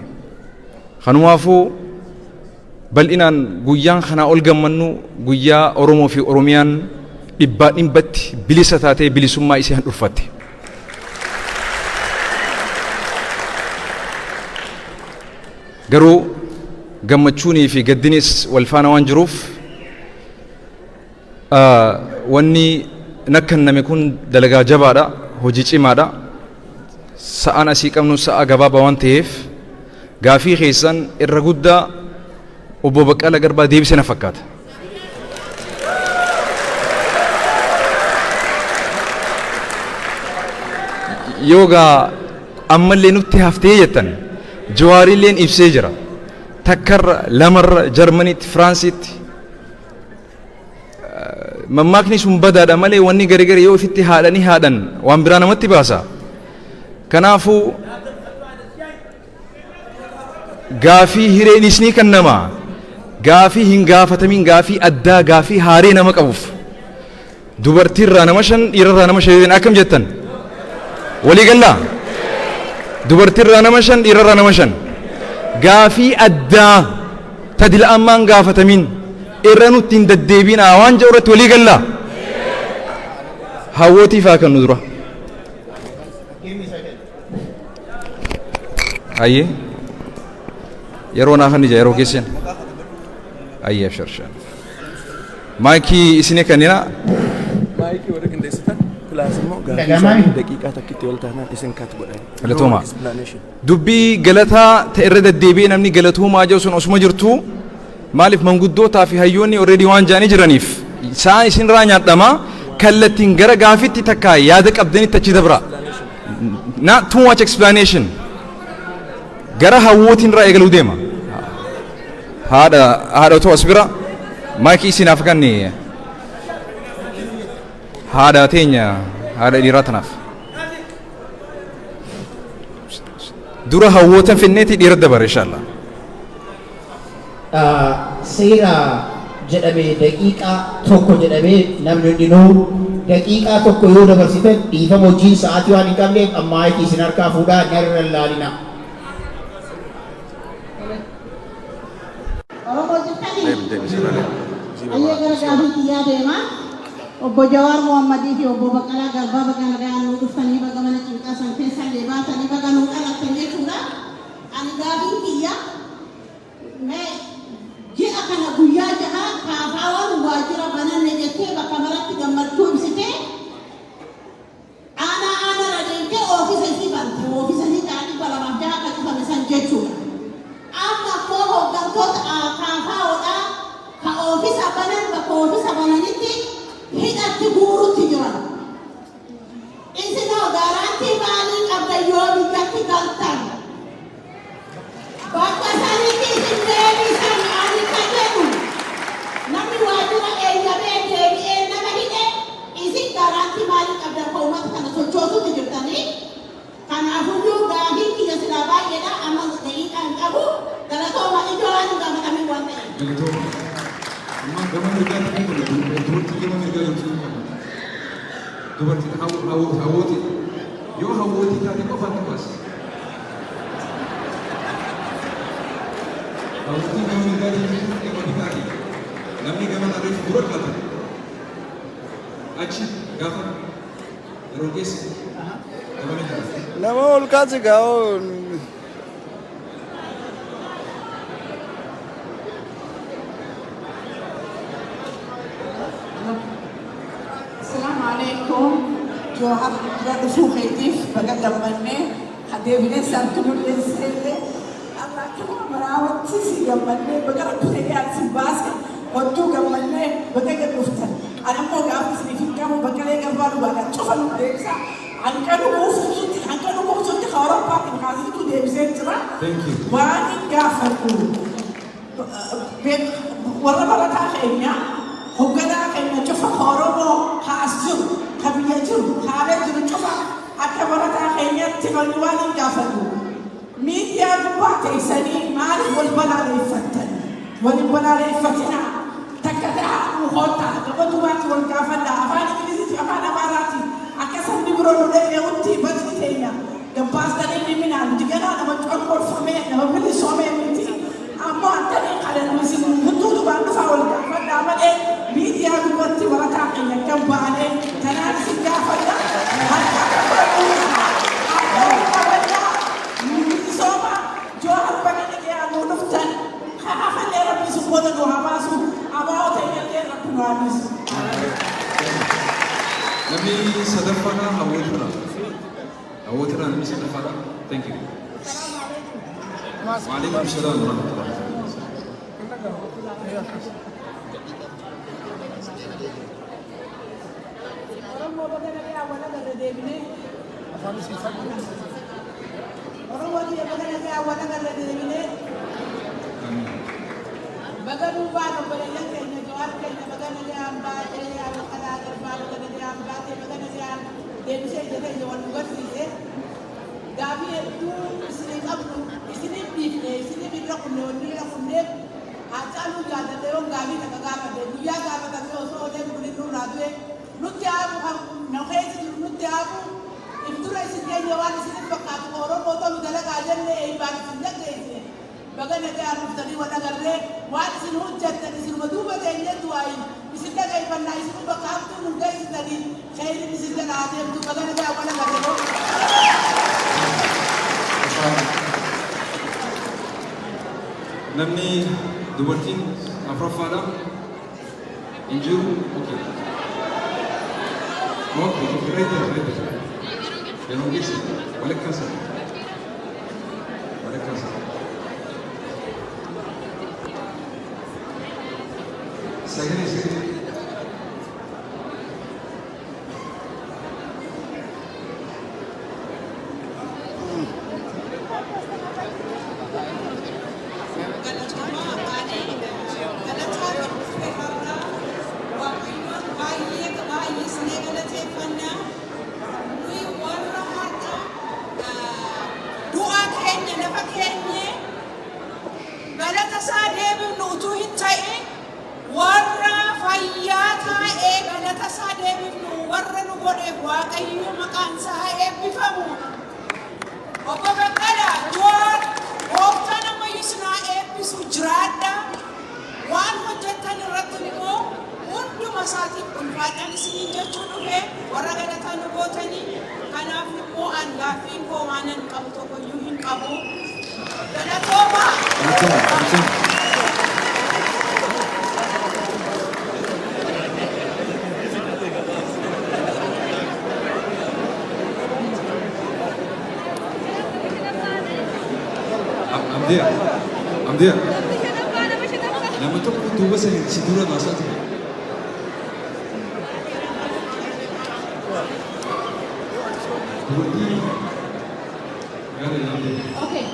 S8: خنوافو بل إنان قيان خنا أولغم منو قيا أرومو في أروميان إبادين بات بلساتاتي بلسوما إسيهان أرفاتي garuu gammachuunii fi gaddinis wal faana waan jiruuf wanni nakkanname kun dalagaa jabaadha, hojii cimaadha. Sa'aan asii qabnu sa'a gabaabaa waan ta'eef gaafii keessan irra guddaa obbo Baqqalaa Garbaa deebise na fakkaata. Yoogaa ammallee nutti haftee jettan Jawaarilleen ibsee jira. Takkarra lamarra Jarmaniitti Firaansiitti mammaakni sun badaadha malee wanni gargar yoo ofitti haadhan waan biraa namatti baasa. Kanaafuu gaafii hireen isnii kan namaa gaafii hin gaafatamin gaafii addaa gaafii haaree nama qabuuf dubartiirraa nama 5 dhiirarraa nama 5 akkam jettan walii gallaa dubartiirraa nama 5 dhiirarraa nama 5 gaafii addaa tadila ammaan gaafatamin irra nutti hin deddeebiinaa waan jedhu irratti walii gallaa hawwootiif haa kennu dura. Aye yeroo naaf ni yeroo keessan aye absharshan maayikii isine kanina
S2: maayikii warra qindeessitan pilaasimo gaafii daqiiqaa takkitti wal taanaan isin kat godhan
S8: galatooma dubbii galataa ta irra deddeebi'ee namni galatoomaa jedhu sun osuma jirtu maaliif manguddootaa fi hayyoonni already waan jaanii jiraniif isaan isinirraa nyaadhama kallattiin gara gaafitti takkaa yaada qabdanitti achi dabra not too much explanation gara hawwootiin irraa eegaluu deema haadha otoo as bira maayikii isinaaf kanni haadha teenya haadha dhiiraa tanaaf dura hawwootan finneeti dhiira dabare inshallah.
S9: Seera jedhamee daqiiqaa tokko jedhamee namni hundinuu daqiiqaa tokko yoo dabarsitan dhiifama hojiin sa'aatii waan hin qabneef maayikii isin harkaa fuudhaa narra ilaalina.
S10: Ayya gara gaafii kiyyaa deema. Obbo Jawaar Mohammadii fi obbo Baqqalaa Garbaa baga nagaan nuu dhuftanii baga mana cinqaa san keessa illee baatanii baga nuu dhalattan jechuudha. Ani gaafiin kiyya ji'a kana guyyaa jaha kaafaawwan waajjira bananne jettee bakka maratti gammachuu ibsitee aanaa radeemtee oofisa isii bante oofisa isii taa'anii balamaaf jaha akka cufame san jechuudha. Amma koo hooggantoota kaafaawwadhaa ka oofisa banan bakka oofisa bananitti hidhatti guurutti jiran. Isinoo gaarantii maalii qabda yoo biyyatti galtan? Bakka sanitti isin deebisan ani ka jedhu namni waajjira eeyyamee deebi'ee nama hidhe isin gaarantii maalii qabda ka uummata kana sochoosutti jirtanii? Kanaafuyyuu gaafii kiyya silaa baay'eedha amma daqiiqaa hin qabu galatooma ijoo waan hin gaafatamin waan ta'eef.
S8: Yo hawwoti taate qofaatu baas. Hawwoti gama mirgaatiin keessatti qofti taate namni gama narreef dura qaba. Achi gaafa yeroo keessa gama mirgaa.
S2: Nama ol kaase gaa'oo.
S10: Assalamualaikum. Johar berada sukhaitif baga gammanne hadeebine santunulle selle Allah kana marawat si gammanne baga rakkune yaasi baase oddu gammanne baga gaduftan anammo gaafis ni fikkamu baga le gambalu baga cofal deebsa ankanu mufuti khawra pakin kazitu deebse jira waani gaafatu warra barata khaynya hoggana keenya cufa Oromoo haas jiru kabiyya jiru haala jiru cufa akka barataa keenyatti manni waan hin gaafatu miidiyaa gubbaa teessanii maaliif wal balaaleffattan wal hin balaaleffatina takka ta'a muhoota gaba dubaatti wal gaafadha afaan ingiliziiti afaan amaaraati akka sabni biroo nu dhaga'utti bakki teenya gabbaastan inni minaan diganaa nama corqorfamee nama bilisoomee miti ammoo antanii qalannuusin hunduu dubaan dhufaa wal gaafadha malee miidiyaa dubbatti barataa keenya kan ba'anii kanaan si gaafadha harka qabadhu akka qabadha misooma Johar baga dhaga'aa sumboota nu haa baasu abaa'oo ta'e irratti nu haa dhiisu.
S11: Namni sadaffaadhaa hawwatudha. Hawwatudha namni sadaffaadhaa. Thank you. Waalaikum salaam warahmatullahi
S10: Gabi itu isini kablu, isini bifne, isini bidra kunne, onira kunne, acalu jada dewa gabi tak gaba de, dia gaba tak so de budi nu radwe, nuti abu ham, nakhesi nuti abu, itu lah isini dia jawan isini pakat orang foto mudala kajian le, ibarat sinjak le isini, bagai nanti aruf tadi wana garle, wan isini hujat tadi isini madu bagai ini tuai, isini dia kayak panai isini pakat tu nuga isini tadi, kayak ini isini dia ada itu bagai nanti wana garle.
S11: namni dubartiin afuraffaadha hin jiru. Yeroo geesse walakkaasa sagalee Amdia. Nama tu tuba si dura bahasa tu.
S12: Okay.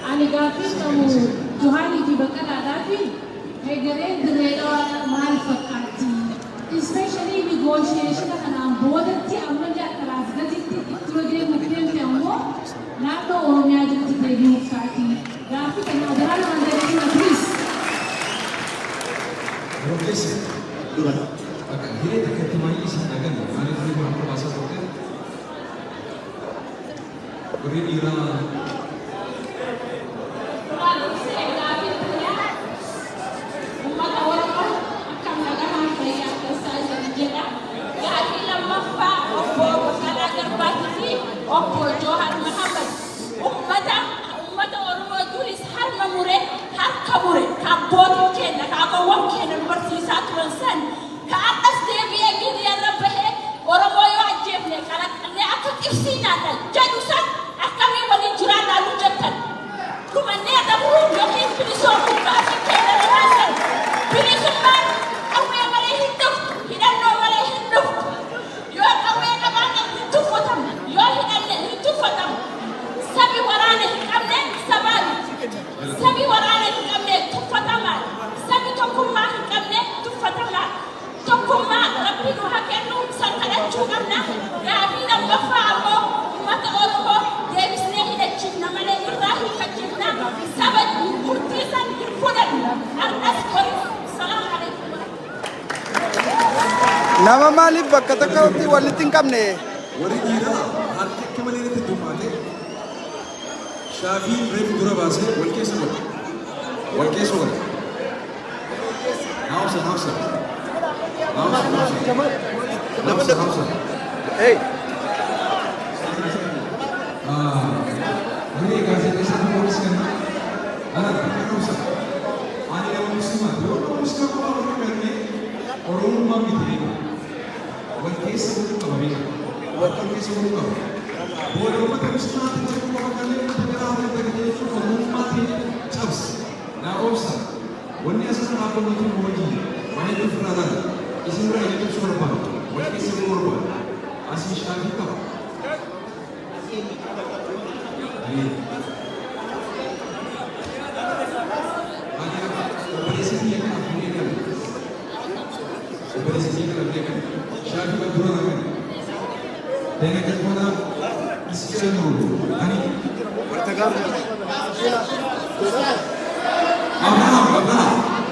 S12: Ani gafin kamu Johani di bakal ada fi. Hegere greda mal fakati. Especially negotiation kana bodan ti amma ja taras gati program muktem te ammo na to oromia jati devi fakati. Gafi kana udara mandare na please.
S11: Progresi. Dura. Akan hire tak timai isi agan. Ani tu bahasa bahasa tu. Beri ira.
S13: Nama malif bakka takka walitti hin qabne.
S11: Warri dhiiraa harka akka malee irratti dhumaate shaafii reefu dura baasee wal keessa godhe. Wal keessa godhe. Hausa.
S13: Hey.
S11: Ini gazetnya satu polis kan? Anak Hausa. Ani nama Bakal keessa godhuu qaba. Booda uummata bilisummaatti godhuu qaba kanneen uummata biraa hojii godhanii jechuun kan uummatti cabse. Naa oobsa. Wanni asirra dhaabbannuutu nu wajjin waan itti ofirraa laala. Isin bira inni ibsu barbaadu. Wal keessa godhuu barbaadu. Asii shaakii qaba.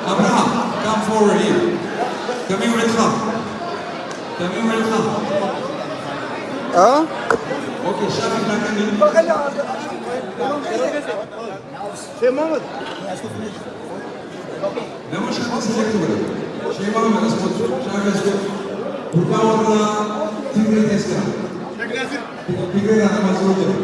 S11: Abraham, come forward here. Come here with Kham. Come here with Kham. Okay, Shafi, come in. Sheikh Mohammed. Nama Shafi select karo. Sheikh Mohammed asmat. Shafi asmat. Burka warna tigre test karo. Tigre rana masuk karo.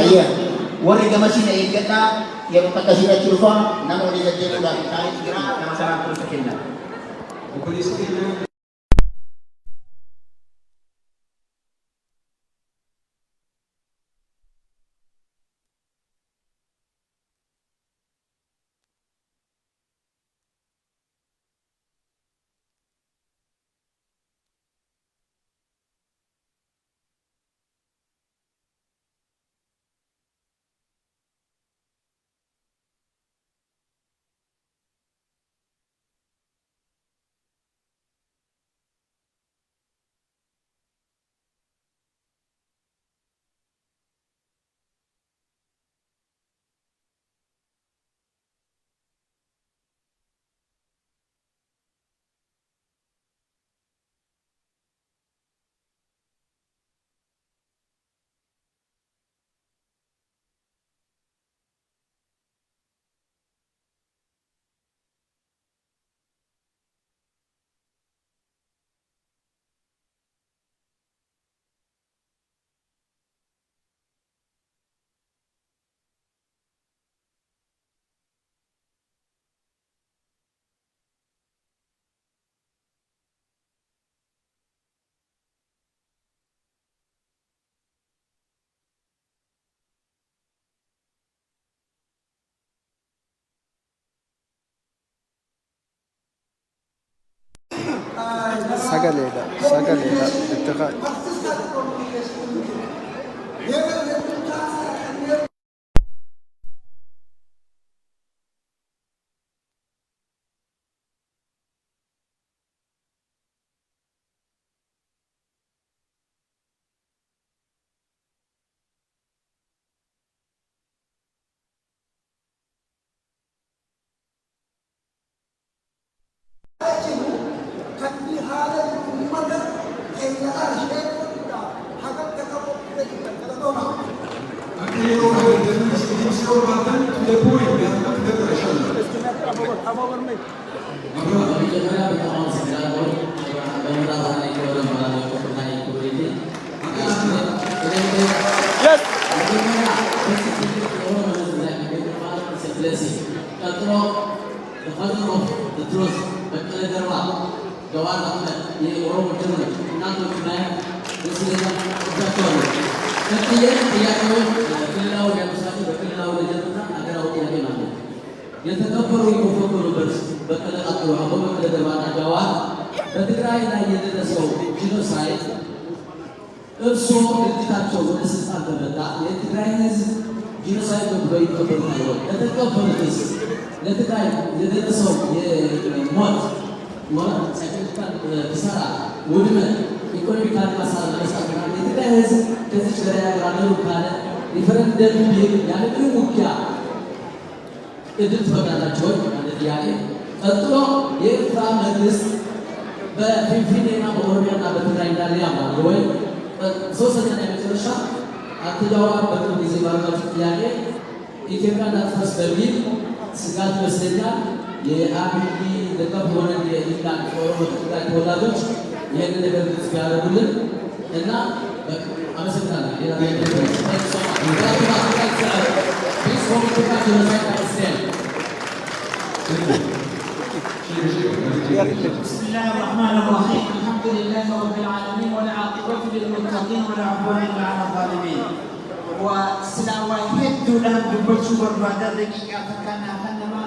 S9: Ayah, warga gamasina eeggadhaa yeroo takka sirrachi dhufa nama walii jajjabeedhaaf taa'ee jira nama sanaan kunuunsa kenna.
S13: Sagaleedha itti qaad.
S14: Jawab, ini orang macam mana? Nak tu sebenarnya የተከበሩ የፕሮቶኮል በርስ በቀለ ቀጥሎ አሁን በቀለ ደባና ጃዋር በትግራይ ላይ የደረሰው ጂኖሳይድ እርሶ ድርጅታቸው ወደ ስልጣን በመጣ የትግራይ ህዝብ ጂኖሳይድ ብሎ ይቀበሉታል ወይ? ለተቀበሉትስ ለትግራይ የደረሰው የሞት ሳይኮሎጂካል ኪሳራ፣ ውድመት፣ ኢኮኖሚካል ማሳር መሳትና የትግራይ ህዝብ ከዚች በላይ ያገራለሁ ካለ ሪፈረንደም ቢል ያለ ምንም ውጊያ እድል ትፈቅዳላችሁ ማለት ጥያቄ። ቀጥሎ የኤርትራ መንግስት በፊንፊኔና በኦሮሚያና በትግራይ እንዳለ ያምናል ወይ? ሶስተኛ የመጨረሻ አትጃዋር በቅርብ ጊዜ ባለባቸው ጥያቄ ኢትዮጵያ እንዳትፈርስ በሚል ስጋት ይመስለኛል የአብይ ደጋፊ የሆነ የኢንላንድ ኦሮሞ ትግራይ ተወላጆች ይህንን ነገር ግልጽ ቢያደርጉልን እና አመሰግናለሁ።
S10: بسم الله الرحمن الرحيم الحمد لله رب العالمين والعاقبة للمتقين ولا عدوان إلا على الظالمين وسلام واحد دولار ببشر بربادة دقيقة فكان أخنما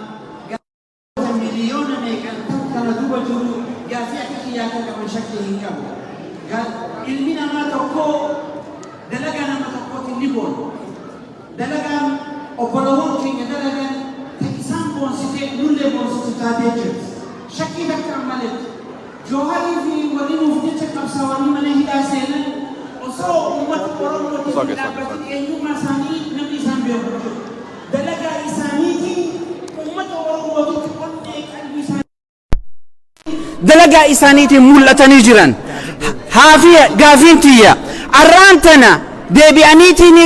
S10: مليون ميكان تذكر دوبة جلو قاسية كياتا من شكله كم قال علمنا ما تقو دلقنا ما تقو تنبون دلقنا أقولون كي دلقنا تكسان بونسيتي نولي بونسيتي تاتيجر شكي تكتر ملك جوهري في ولين وفدتك أبسواني من هدا سينا وصو أمة قرآن وتسلابة أيوما ساني نبي سانبيو دلقا إسانيتي أمة قرآن وتتقنك قلبي ساني
S5: دلقا إسانيتي مولتني جران هافية قافينتية أرانتنا deebi'aniitiin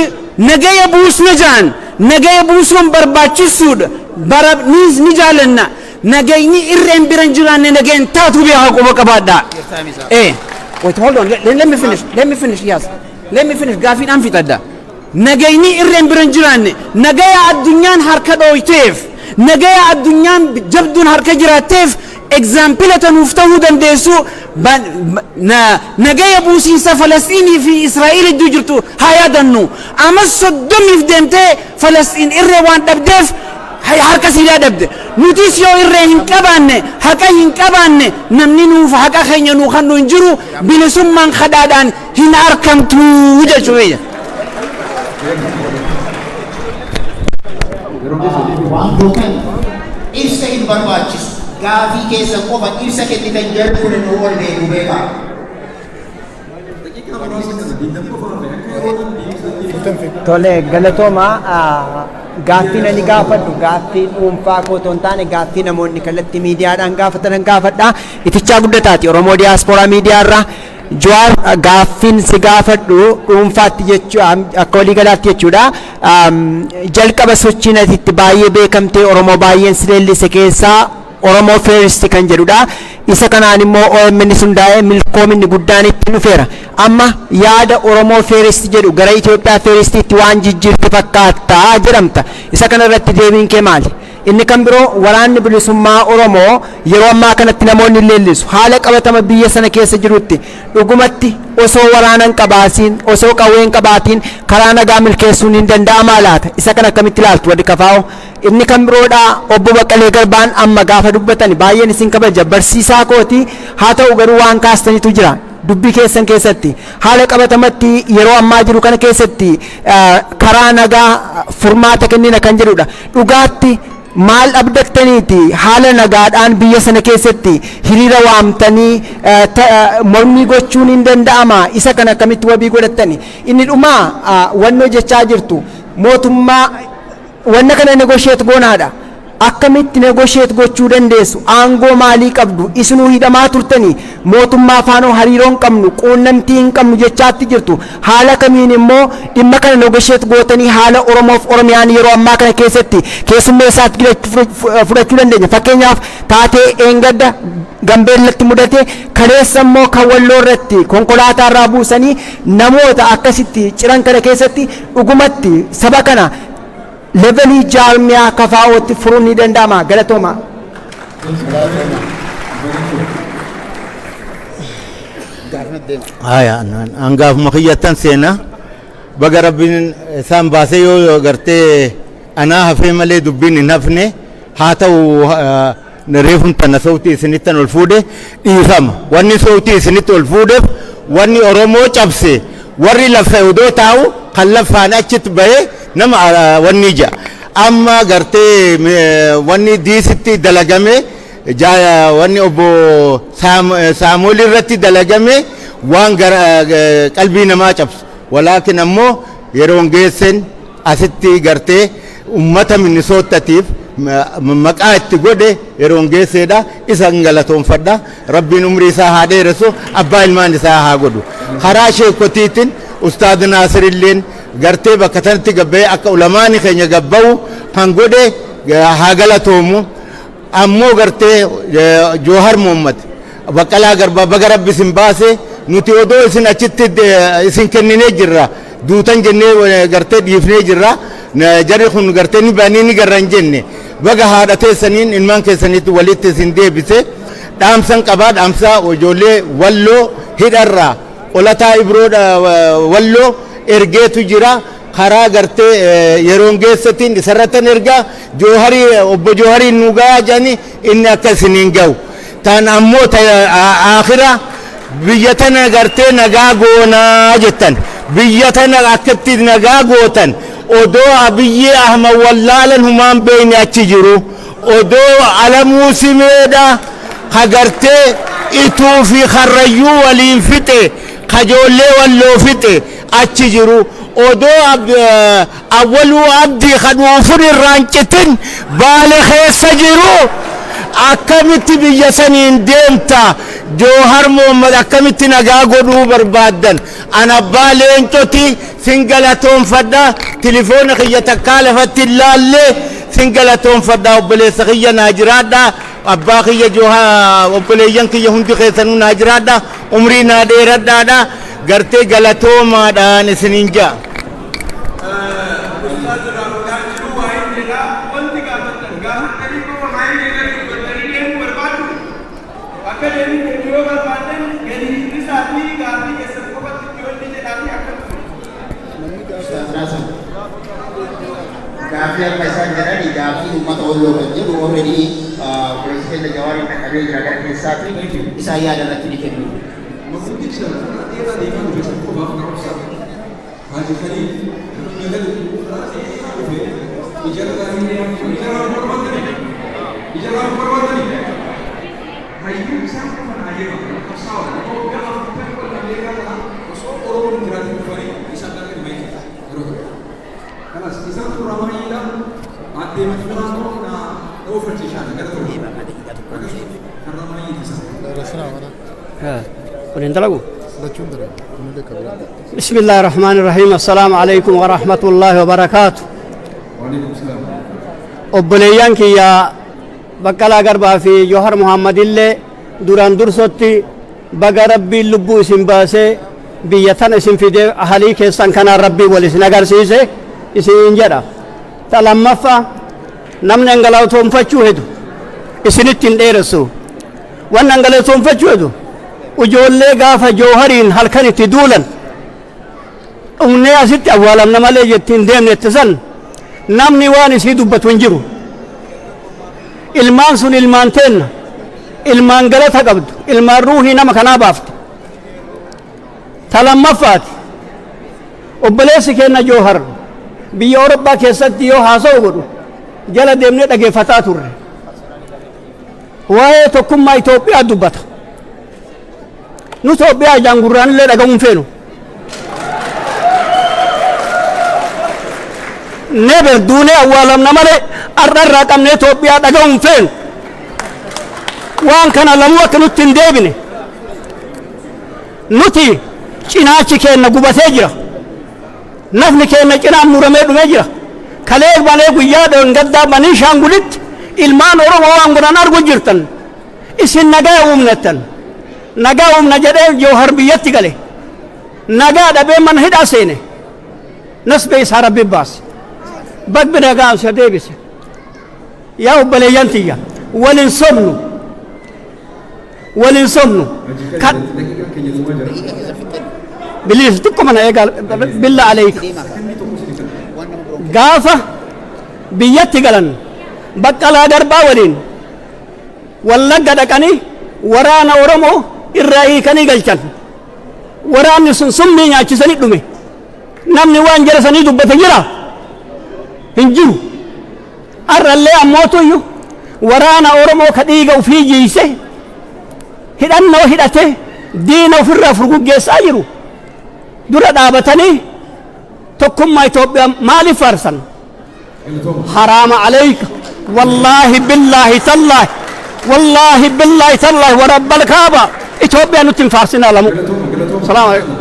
S5: nagaya buusne jaan nagaya buusuun barbaachisuudha bara ni jaalanna nagayni irreen biran jiraanne nagayen taatu beekaa quba qabaadha. Wait, hold on, let me finish, yes. Let me finish, gaafiin an fixadha. Nagayni irreen biran jiraanne nagaya addunyaan harka dhooyteef nagaya addunyaan jabduun harka jiraateef example tanuuf ta'uu dandeessu nagaya buusiinsa Falasxiinii fi Israa'eel iddoo jirtu haa yaadannu. Amma soddomiif deemtee Falasxiin irree waan dhabdeef harka siidaa dhabde. Nutis yoo irree hin qabaanne haqa hin qabaanne namni nuuf haqa keenya nuu kan hin jiru bilisummaan kadhaadhaan hin argamtu jechuudha.
S9: Waan gootan ibsa hin barbaachisu. Gaafii keessa qofa ibsa kennitan jedhu kun nu wal beeku beekaa.
S15: Tole galatooma gaaffii ani gaafadhu gaaffii dhuunfaa koo otoo hin taane gaaffii namoonni kallattii miidiyaadhaan gaafatan gaafadha. Itichaa guddataati Oromoo Diyaaspooraa miidiyaarraa Jawaar gaaffiin si gaafadhu dhuunfaatti jechuudha akka waliigalaatti jechuudha. Jalqaba sochiin atitti baay'ee beekamtee Oromoo baay'een si leellise keessaa Oromoo First kan jedhudha. Isa kanaan immoo OMN hundaa'ee milkoominni guddaan itti dhufeera. Amma yaada Oromoo First jedhu gara Itoophiyaa Firstitti waan jijjiirte fakkaata jedhamta. Isa kana irratti deebiin kee maali? Inni kan biroo waraanni bilisummaa Oromoo yeroo ammaa kanatti namoonni leellisu haala qabatama biyya sana keessa jirutti dhugumatti osoo waraanan qabaasiin osoo qawween qabaatiin karaa nagaa milkeessuun hin danda'amaa laata? Isa kana akkamitti ilaaltu waddi kafaa'u? Inni kan biroodha obbo Baqqalee Garbaan amma gaafa dubbatan baay'een isin kabaja barsiisaa kooti haa ta'u garuu waan kaastanitu jira. Dubbii keessan keessatti haala qabatamatti yeroo ammaa jiru kana keessatti karaa nagaa furmaata kennina kan jedhudha. Dhugaatti maal abdattaniiti haala nagaadhaan biyya sana keessatti hiriira waamtanii mormii gochuun hin danda'ama? Isa kana akkamitti wabii godhattani? Inni dhumaa wannoo jechaa jirtu mootummaa wanna kana negosheet goonaadha. Akkamitti negosheet gochuu dandeessu? Aangoo maalii qabdu? Isinuu hidhamaa turtanii mootummaa faanoo hariiroon qabnu quunnamtii hin qabnu jechaatti jirtu. Haala kamiin immoo dhimma kana negosheet gootanii haala Oromoof Oromiyaan yeroo ammaa kana keessatti keessummaa isaatti fudhachuu dandeenya? Fakkeenyaaf taatee eengadda Gambeellatti mudate kaleessa immoo kan Walloo irratti konkolaataa irraa buusanii namoota akkasitti ciran kana keessatti dhugumatti saba kana levelii jaarmiyaa kafaa'ootti furuun ni danda'ama? Galatooma.
S16: haya angaaf makiyyatan seena baga rabbiin isaan baasee yoo gartee anaa hafee malee dubbiin hin hafne haa ta'u reefun tana sautii isinittan ol fuudhe dhiifama wanni sautii isinitti ol fuudheef wanni Oromoo cabse warri lafa odoo taa'u kan lafaan achitti bahee nama wanni ija amma gartee wanni diisitti dalagame wanni obbo Saamuul irratti dalagame waan qalbii namaa cabsu walaakin ammoo yeroon geessen asitti gartee ummata Minnesootatiif maqaa itti godhe yeroon geesseedha isa galatoonfadha rabbiin umrii isaa haa dheeressu abbaa ilmaan isaa haa godhu karaa sheekotiitiin ustaad Naasir illeen gartee bakka tanatti gabbee akka ulamaani keenya gabba'u kan godhe haa galatoomu ammoo gartee Joohar Muhammad Baqqalaa Garbaa baga rabbi isin baase nuti odoo isin achitti isin kenninee jirra duutan jennee gartee dhiifnee jirra jarri kun gartee ni baanii ni garran jenne baga haadha teessaniin ilmaan keessanitti walitti isin deebise dhaamsan qabaa dhaamsaa ijoollee walloo hidharraa qolataa ibroodha walloo ergeetu jira karaa gartee yeroon geessatiin isarratan ergaa Jooharii obbo Jooharii nu gahaa jedhanii inni akka isiniin gahu tan ammoo aakhira biyya tana gartee nagaa goonaa jettan biyya tana akkatti nagaa gootan odoo Abiyyi Ahmad wallaalan humaan beeyni achi jiru odoo Alamuu Simeedha kagartee ituu fi karrayyuu waliin fixe kajoollee walloo fixe achi jiru odoo Awwaluu Abdii kadhuufun irraan citin Baale keessa jiru akkamitti biyya saniin deemta Joohar Muhammad akkamitti nagaa godhuu barbaaddan ana abbaa leencoti sin galatoonfadha telefoona kiyya takkaa lafatti ilaallee sin galatoonfadha obboleessa kiyya naa jiraadha abbaa kiyya Joohar obboleeyyan kiyya hundi keessanuu naa jiraadha umrii naa dheeradhaadha gartee galatoomaadhaan isiniin jaa
S9: Gaaffii akka isaan jedhani gaaffii uummata walloo kan jedhu already pireesideenta Jawaariin dhaqqabee jira gara keessaatti isaan yaada irratti ni kennu.
S17: بسم الله الرحمن الرحيم السلام عليكم ورحمة الله وبركاته obboleeyyan kiyya Baqqalaa Garbaa fi Joohar Muhammad illee duraan dursootti baga rabbiin lubbuu isin baasee biyya tana isin fidee ahalii keessan kanaan rabbii wal isin agarsiise isin jedha ta lammaffaa namni galatoonfachuu hedu isinitti hin dheeressu wanni galatoonfachuu hedu ijoollee gaafa Joohariin halkan itti duulan dhumnee asitti awwaalamna malee jettiin deemne itti san namni waan isii dubbatu hin jiru ilmaan sun ilmaan teenna ilmaan galata qabdu ilmaan ruuhii nama kanaa baafte ta lammaffaati obboleessi keenna Joohar biyya Awurooppaa keessatti yoo haasa'u godhu jala deemnee dhageeffataa turre waa'ee tokkummaa Itoophiyaa dubbata nu Itoophiyaa jaangurraan illee dhagahuun feenu neber duunee awwaalamna malee ar'arraa qabnee Itoophiyaa dhagahuun feenu waan kana lamuu akka nutti hin deebine nuti cinaachi keenna gubatee jira nafni keenna cinaan muramee dhumee jira kalee malee guyyaa dhangaddaa banii shaangulitti ilmaan Oromoo waan godhan argu jirtan isin nagaa uumnettan nagaa uumna jedhee Joohar biyyatti gale nagaa dhabee mana hidhaa seene nasbee isaa rabbi baase bagbi nagaa isa deebise yaa obboleeyyan tiyya walin sobnu walin somnu bilis tikko mana egal billa alayk gafa biyyatti galan baqqalaa garbaa waliin wallagga dhaqanii waraana oromoo irraa hiikanii galchan waraanni sun summii nyaachisanii dhume namni waan jara sanii dubbate jira hin jiru arrallee ammootuyyuu waraana oromoo ka dhiiga ufii jiise hidhannoo hidhate diina ofirraa furguggeessaa jiru dura dhaabatanii tokkummaa Itoophiyaa maaliif faarsan haraama alayka wallaahi billaahi tallaahi wallaahi billaahi tallaahi wa rabbal kaaba Itoophiyaa nutti hin faarsinaa lamu salaamu alaykum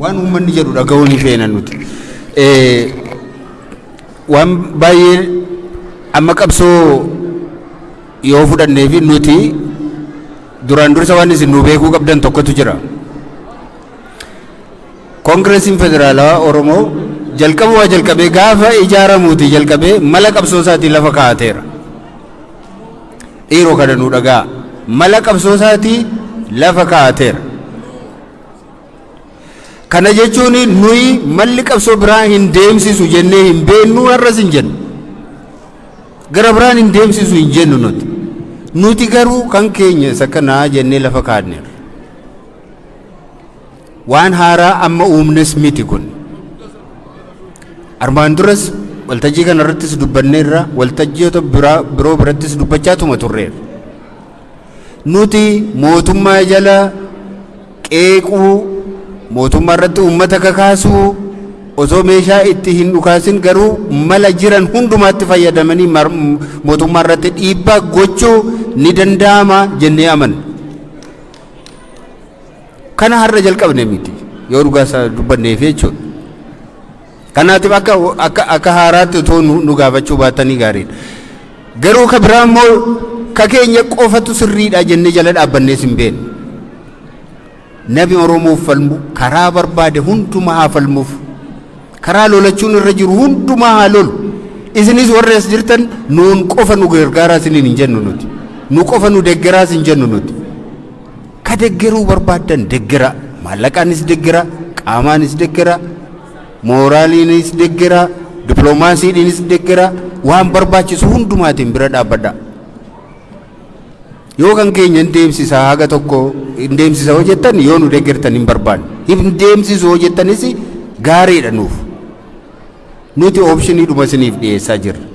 S17: waan uummanni jedhu dhaga'uun hin feena nuti waan baay'ee amma qabsoo yoo fudhannee fi nuti duraan dursa waan isin nu beekuu qabdan tokkotu jira. Koongireesiin Federaalawaa Oromoo jalqabuma jalqabee gaafa ijaaramuuti jalqabee mala qabsoo isaatii lafa kaa'ateera. Dhiiroo kana nu dhagaa mala qabsoo isaatii lafa kaa'ateera. Kana jechuun nuyi malli qabsoo biraa hin deemsisu jennee hin beennu har'as hin jennu. Gara biraan hin deemsisu hin jennu nuti. Nuti garuu kan keenya isa kanaa jennee lafa kaa'anneerra. Waan haaraa amma uumnes miti kun. Armaan duras waltajjii kana irrattis dubbanneerra waltajjiiota biroo birattis dubbachaatuma turreerra. Nuti mootummaa jala qeequu mootummaa irratti uummata kakaasuu osoo meeshaa itti hin dhukaasin garuu mala jiran hundumaatti fayyadamanii mootummaa irratti dhiibbaa gochuu ni danda'ama jennee amanna. Kana har'a jalqabne miti yoo dhugaa dubbanneef jechuudha. Kanaatiif akka haaraatti otoo nu gaafachuu baatanii gaariidha. Garuu ka biraa immoo ka keenya qofatu sirriidha jennee jala dhaabbannees hin beeknu. Nabi Oromoof falmu karaa barbaade hundumaa haa falmuuf. Karaa lolachuun irra jiru hundumaa haa lolu. Isinis warra as jirtan nuun qofa nu gargaaraa isiniin hin jennu nuti. Nu qofa nu deggeraas hin jennu nuti. Ka deggeruu barbaadan deggera. Maallaqaanis deggera, qaamaanis deggera, mooraaliinis deggera, dippiloomaasiidhaanis deggera, waan barbaachisu hundumaatiin bira dhaabbadha. Yoo kan keenya hin deemsisa haga tokko hin deemsisa hojjettan yoo nu deggertan hin barbaanne. Hin deemsisu hojjettanis gaariidha nuuf. Nuti oopshinii dhuma isiniif dhiyeessaa jirra.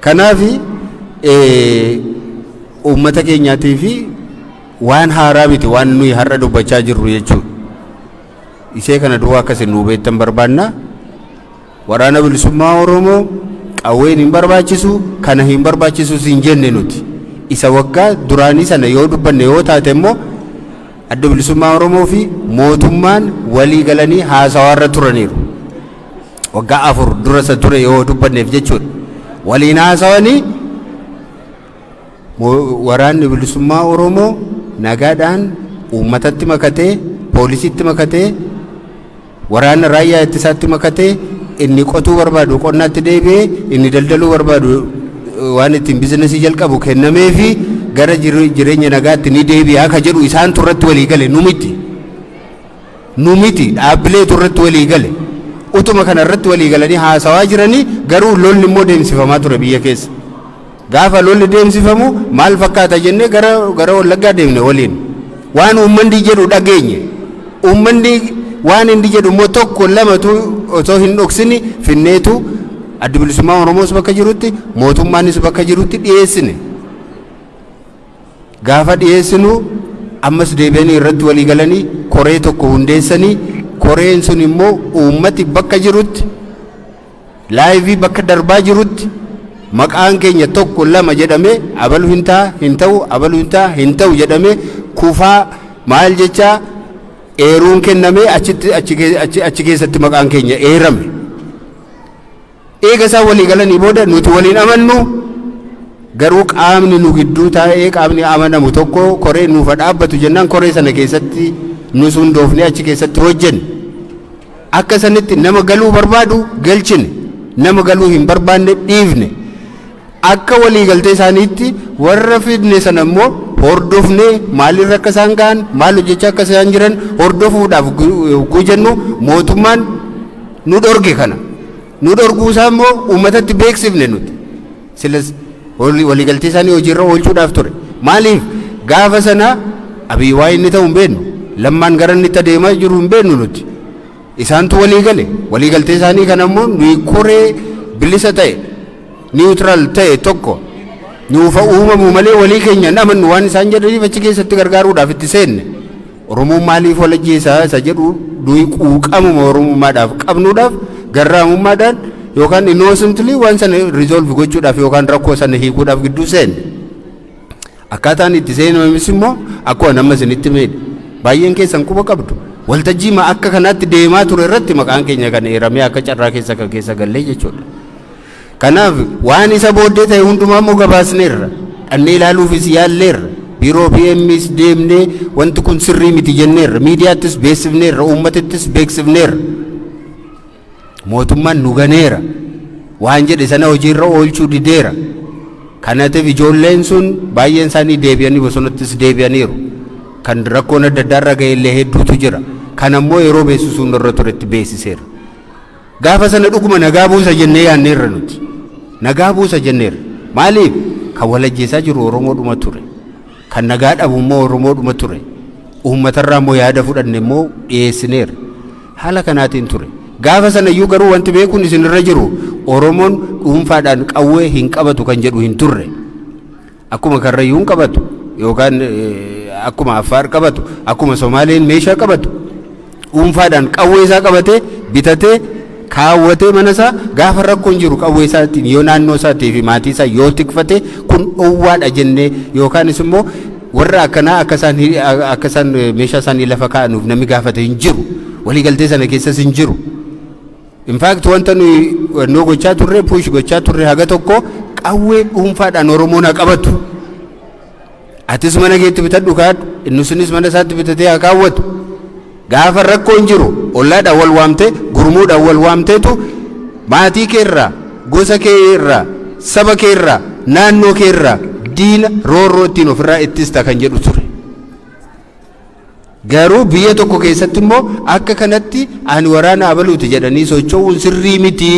S17: Kanaaf uummata keenyaatii fi waan haaraa miti waan nuyi har'a dubbachaa jirru jechuudha. Isee kana duwwaa akkasiin nuu beektan barbaanna. Waraana bilisummaa Oromoo qawween hin barbaachisu kana hin barbaachisus hin jenne nuti. Isa waggaa duraanii sana yoo dubbanne yoo taate immoo adda bilisummaa Oromoo fi mootummaan walii galanii haasawaarra turaniiru. Waggaa 4 dura isa ture yoo dubbanneef jechuudha. Waliin haasawanii waraanni bilisummaa Oromoo nagaadhaan uummatatti makatee poolisiitti makatee waraana raayyaa ittisaatti makatee inni qotuu barbaadu qonnaatti deebi'ee inni daldaluu barbaadu waan ittiin bizinesii jalqabu kennamee fi gara jireenya nagaatti ni deebi'aa ka jedhu isaan turratti walii gale nu miti dhaabbilee turratti walii gale utuma kana irratti walii galanii haasawaa jiranii garuu lolli immoo deemsifamaa ture biyya keessa
S1: gaafa lolli deemsifamu maal fakkaata jennee gara Wallaggaa deemne waliin waan uummanni jedhu dhageenye uummanni waan inni jedhu immoo tokko lamatu osoo hin dhoksini finneetu adda bilisummaa Oromoos bakka jirutti mootummaanis bakka jirutti dhiyeessine gaafa dhiyeessinu ammas deebi'anii irratti walii galanii koree tokko hundeessanii koreen sun immoo uummati bakka jirutti laayivii bakka darbaa jirutti maqaan keenya tokko lama jedhame abalu hin ta'u jedhame kufaa maal jecha eeruun kenname achi keessatti maqaan keenya eerame eega isaa walii galanii booda nuti waliin amannu garuu qaamni nu gidduu taa'ee qaamni amanamu tokko koree nuuf dhaabbatu jennaan koree sana keessatti nu sundoofne achi keessatti hojjenne akka sanitti nama galuu barbaadu galchine nama galuu hin barbaanne dhiifne akka walii galtee isaaniitti warra fidne sana immoo hordofne maalirra akka isaan ga'an maal hojjechaa akka isaan jiran hordofuudhaaf gujennu mootummaan nu dhorge kana nu dhorguusaa immoo uummatatti beeksifne nuti silas walii galtee isaanii hojiirra oolchuudhaaf ture maaliif gaafa sana Abiy waa inni ta'u hin beeknu lammaan gara inni itti adeemaa jiru hin beeknu nuti isaantu walii gale walii galtee isaanii kana immoo nuyi koree bilisa ta'e niwutiraal ta'e tokko nuufa uumamu malee walii keenya amannu waan isaan jedhaniif achi keessatti gargaaruudhaaf itti seenne Oromoon maaliif walajjeessaa isa jedhu nuyi quuqamuma Oromummaadhaaf qabnuudhaaf garraamummaadhaan yookaan innocently waan sana resolve gochuudhaaf yookaan rakkoo sana hiikuudhaaf gidduu seenne akkaataan itti seenames immoo akkuma nama isinitti meedhe baay'een keessan quba qabdu waltajjii akka kanaatti deemaa ture irratti maqaan keenya kan eeramee akka carraa keessa gallee jechuudha. Kanaaf waan isa booddee ta'e hundumaa immoo gabaasneerra dhannee ilaaluufis yaalleerra biiroo PMs deemnee wanti kun sirrii miti jenneerra miidiyaattis beeksifneerra uummatattis beeksifneerra mootummaan nu ganeera waan jedhe sana hojiirra oolchuu dideera kanaatiif ijoolleen sun baay'een isaanii deebi'anii bosonattis deebi'aniiru kan rakkoon adda addaa irra ga'ellee hedduutu jira kan ammoo yeroo beeksisuun irra turetti beeksiseera gaafa sana dhuguma nagaa buusa jennee yaanneerra nuti nagaa buusa jenneerra maaliif kan walajjeessaa jiru Oromoodhuma ture kan nagaa dhabu immoo Oromoodhuma ture uummatarraa immoo yaada fudhanne immoo dhiyeessineerra haala kanaatiin ture gaafa sana iyyuu garuu wanti beekuun isinirra jiru Oromoon dhuunfaadhaan qawwee hin qabatu kan jedhu hin turre akkuma Karrayyuu hin qabatu yookaan akkuma Affaar qabatu akkuma Somaaleen meeshaa qabatu dhuunfaadhaan qawwee isaa qabatee bitatee kaawwatee mana isaa gaafa rakkoon jiru qawwee isaatiin yoo naannoo isaatii fi maatii isaa yoo tikfate kun dhowwaadha jennee yookaanis immoo warra akkanaa akka isaan meeshaa isaanii lafa kaa'anuuf namni gaafate hin jiru waliigaltee sana keessas hin jiru. In fact wanta nuyi gochaa turre push gochaa turre haga tokko qawwee dhuunfaadhaan Oromoon haa qabatu atis mana keetti bitadhu kaadhu innusinis mana isaatti bitatee haa kaawwatu gaafa rakkoon jiru ollaadhaan wal waamtee gurmuudhaan wal waamteetu maatii keerraa gosa keerraa saba keerraa naannoo keerraa diina roorroo ittiin ofirraa ittista kan jedhu ture garuu biyya tokko keessatti immoo akka kanatti ani waraana abaluuti jedhanii socho'uun sirrii miti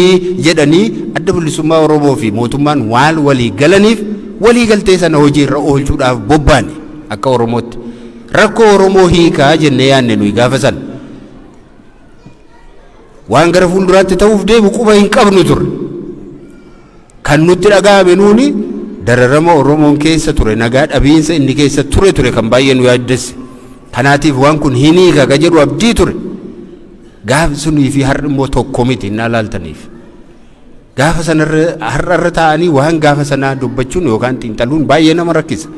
S1: jedhanii adda bilisummaa Oromoo fi mootummaan waan walii galaniif walii galtee sana hojiirra oolchuudhaaf bobbaane akka Oromootti rakkoo Oromoo hiikaa jennee yaanne nuyi gaafa sana waan gara fuulduraatti ta'uuf deemu quba hin qabnu ture kan nutti dhaga'ame nuuni dararama Oromoon keessa ture nagaa dhabiinsa inni keessa ture kan baay'ee nu yaaddesse kanaatiif waan kun hin hiika ka jedhu abdii ture gaafa sunii fi har'i immoo tokko miti innaa laaltaniif gaafa sanarra har'arra ta'anii waan gaafa sanaa dubbachuun yookaan xiinxaluun baay'ee nama rakkisa